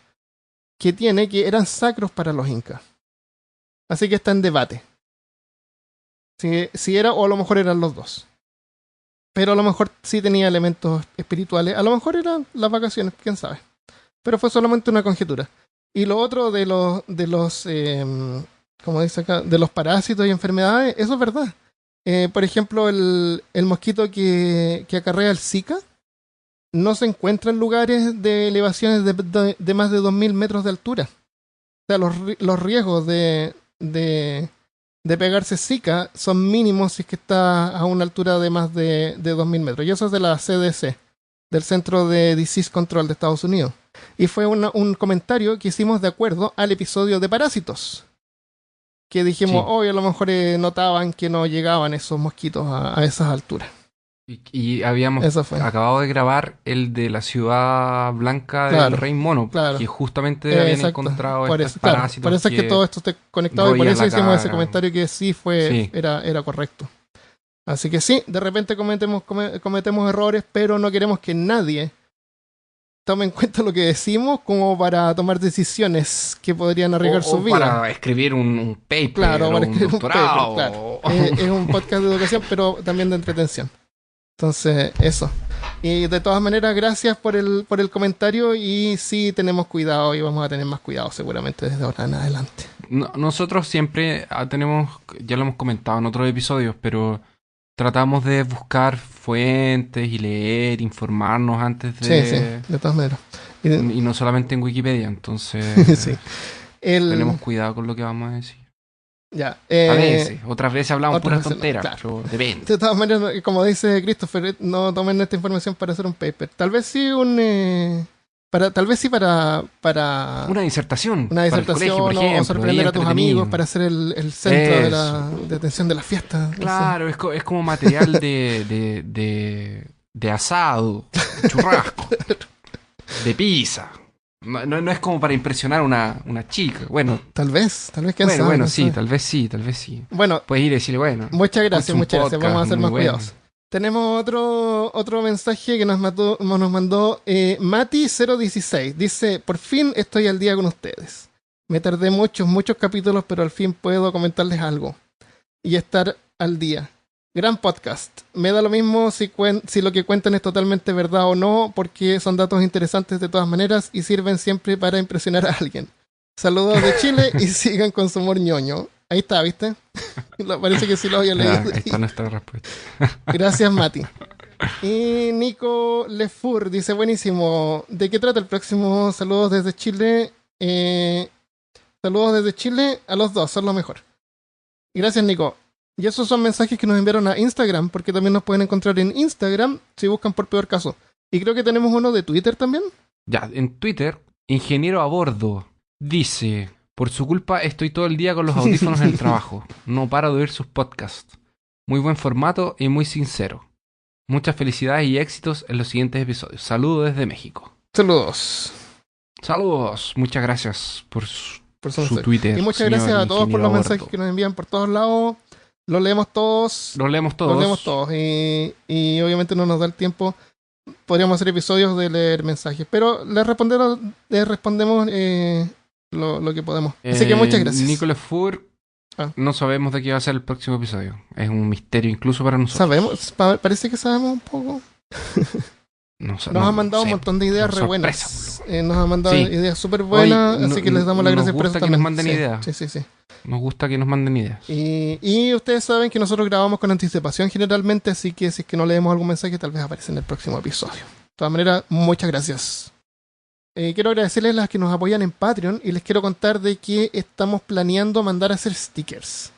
S1: que tiene que eran sacros para los incas. Así que está en debate. Si era o a lo mejor eran los dos. Pero a lo mejor sí tenía elementos espirituales. A lo mejor eran las vacaciones, quién sabe. Pero fue solamente una conjetura. Y lo otro de los como dice acá, de los parásitos y enfermedades, eso es verdad. Por ejemplo, el mosquito que acarrea el Zika no se encuentra en lugares de elevaciones de más de 2.000 metros de altura. O sea, los riesgos de pegarse Zika son mínimos si es que está a una altura de más de 2.000 metros. Y eso es de la CDC, del Centro de Disease Control de Estados Unidos. Y fue un comentario que hicimos de acuerdo al episodio de parásitos. Que dijimos, hoy a lo mejor notaban que no llegaban esos mosquitos a esas alturas.
S2: Y habíamos acabado de grabar el de la ciudad blanca del Rey Mono, que justamente habían encontrado estos parásitos.
S1: Por eso es que todo esto está conectado y por eso hicimos ese comentario que sí era correcto. Así que sí, de repente cometemos errores, pero no queremos que nadie tome en cuenta lo que decimos como para tomar decisiones que podrían arriesgar su vida.
S2: Para escribir un paper,
S1: claro, para escribir
S2: un doctorado.
S1: paper, claro. Es un podcast de educación, pero también de entretención. Entonces, eso. Y de todas maneras, gracias por el comentario. Y sí, tenemos cuidado y vamos a tener más cuidado seguramente desde ahora en adelante.
S2: Nosotros siempre tenemos, ya lo hemos comentado en otros episodios, pero tratamos de buscar fuentes y leer, informarnos antes de...
S1: Sí, de todas maneras.
S2: Y no solamente en Wikipedia, entonces
S1: sí.
S2: tenemos cuidado con lo que vamos a decir.
S1: Ya.
S2: A veces, otras veces hablamos puras
S1: veces
S2: tonteras,
S1: claro.
S2: pero depende.
S1: De todas maneras, como dice Christopher, no tomen esta información para hacer un paper. Tal vez sí para
S2: Una disertación.
S1: Una disertación
S2: para el colegio, por ejemplo,
S1: o sorprender a tus amigos para hacer el centro de atención de la fiesta.
S2: Claro, no sé. Es como material de asado, churrasco, de pizza. No es como para impresionar a una chica. Bueno,
S1: tal vez
S2: bueno, sí, tal vez sí.
S1: Bueno,
S2: puedes ir y decirle, bueno.
S1: Muchas gracias. Vamos a ser más cuidadosos. Tenemos otro mensaje que nos mandó Mati016. Dice, por fin estoy al día con ustedes. Me tardé muchos capítulos, pero al fin puedo comentarles algo y estar al día. Gran podcast. Me da lo mismo si lo que cuentan es totalmente verdad o no, porque son datos interesantes de todas maneras y sirven siempre para impresionar a alguien. Saludos de Chile y sigan con su humor ñoño. Ahí está, ¿viste? Parece que sí lo había leído.
S2: Ahí está nuestra respuesta.
S1: Gracias, Mati. Y Nico Lefur dice, buenísimo. ¿De qué trata el próximo? Saludos desde Chile. Saludos desde Chile a los dos, son lo mejor. Y gracias, Nico. Y esos son mensajes que nos enviaron a Instagram, porque también nos pueden encontrar en Instagram si buscan por Peor Caso. Y creo que tenemos uno de Twitter también.
S2: Ya, en Twitter, Ingeniero a Bordo dice... Por su culpa estoy todo el día con los audífonos en el trabajo. No paro de oír sus podcasts. Muy buen formato y muy sincero. Muchas felicidades y éxitos en los siguientes episodios. Saludos desde México.
S1: Saludos.
S2: Muchas gracias por su
S1: Twitter. Y muchas gracias a todos por los mensajes que nos envían por todos lados. Los leemos todos. Y obviamente no nos da el tiempo. Podríamos hacer episodios de leer mensajes. Pero les respondemos... Lo que podemos. Así que muchas gracias.
S2: Nicolas Fur, no sabemos de qué va a ser el próximo episodio. Es un misterio incluso para nosotros.
S1: ¿Sabemos? Parece que sabemos un poco. Nos ha mandado un montón de ideas re buenas. Nos ha mandado ideas súper buenas, así que les damos las gracias por eso también.
S2: Nos gusta que nos manden ideas.
S1: Sí.
S2: Nos gusta que nos manden ideas.
S1: Y ustedes saben que nosotros grabamos con anticipación generalmente, así que si es que no leemos algún mensaje, tal vez aparece en el próximo episodio. De todas maneras, muchas gracias. Quiero agradecerles a las que nos apoyan en Patreon y les quiero contar de que estamos planeando mandar a hacer stickers.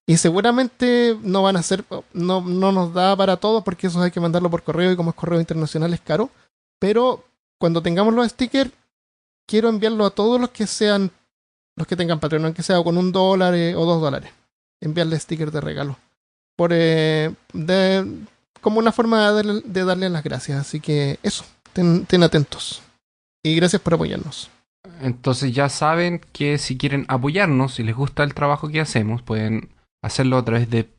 S1: Y seguramente no van a ser, no nos da para todo porque eso hay que mandarlo por correo y como es correo internacional es caro. Pero cuando tengamos los stickers, quiero enviarlo a todos los que tengan Patreon, aunque sea con $1 o $2. Enviarle stickers de regalo. Como una forma de darle las gracias. Así que eso, ten atentos. Y gracias por apoyarnos.
S2: Entonces ya saben que si quieren apoyarnos, si les gusta el trabajo que hacemos, pueden hacerlo a través de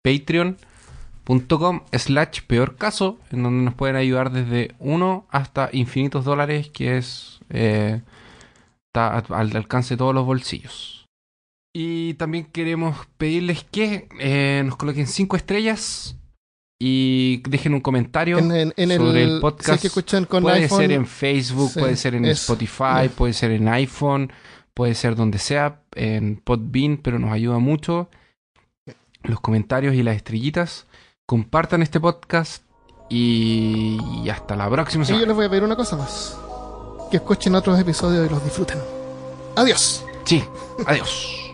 S2: patreon.com/peorcaso, en donde nos pueden ayudar desde 1 hasta infinitos dólares, que está al alcance de todos los bolsillos. Y también queremos pedirles que nos coloquen 5 estrellas y dejen un comentario sobre el podcast.
S1: Si escuchan con
S2: puede
S1: iPhone,
S2: ser en Facebook, puede ser en Spotify, puede ser en iPhone, puede ser donde sea, en Podbean, pero nos ayuda mucho los comentarios y las estrellitas. Compartan este podcast y hasta la próxima semana.
S1: Y yo les voy a pedir una cosa más: que escuchen otros episodios y los disfruten. Adiós.
S2: Sí, adiós.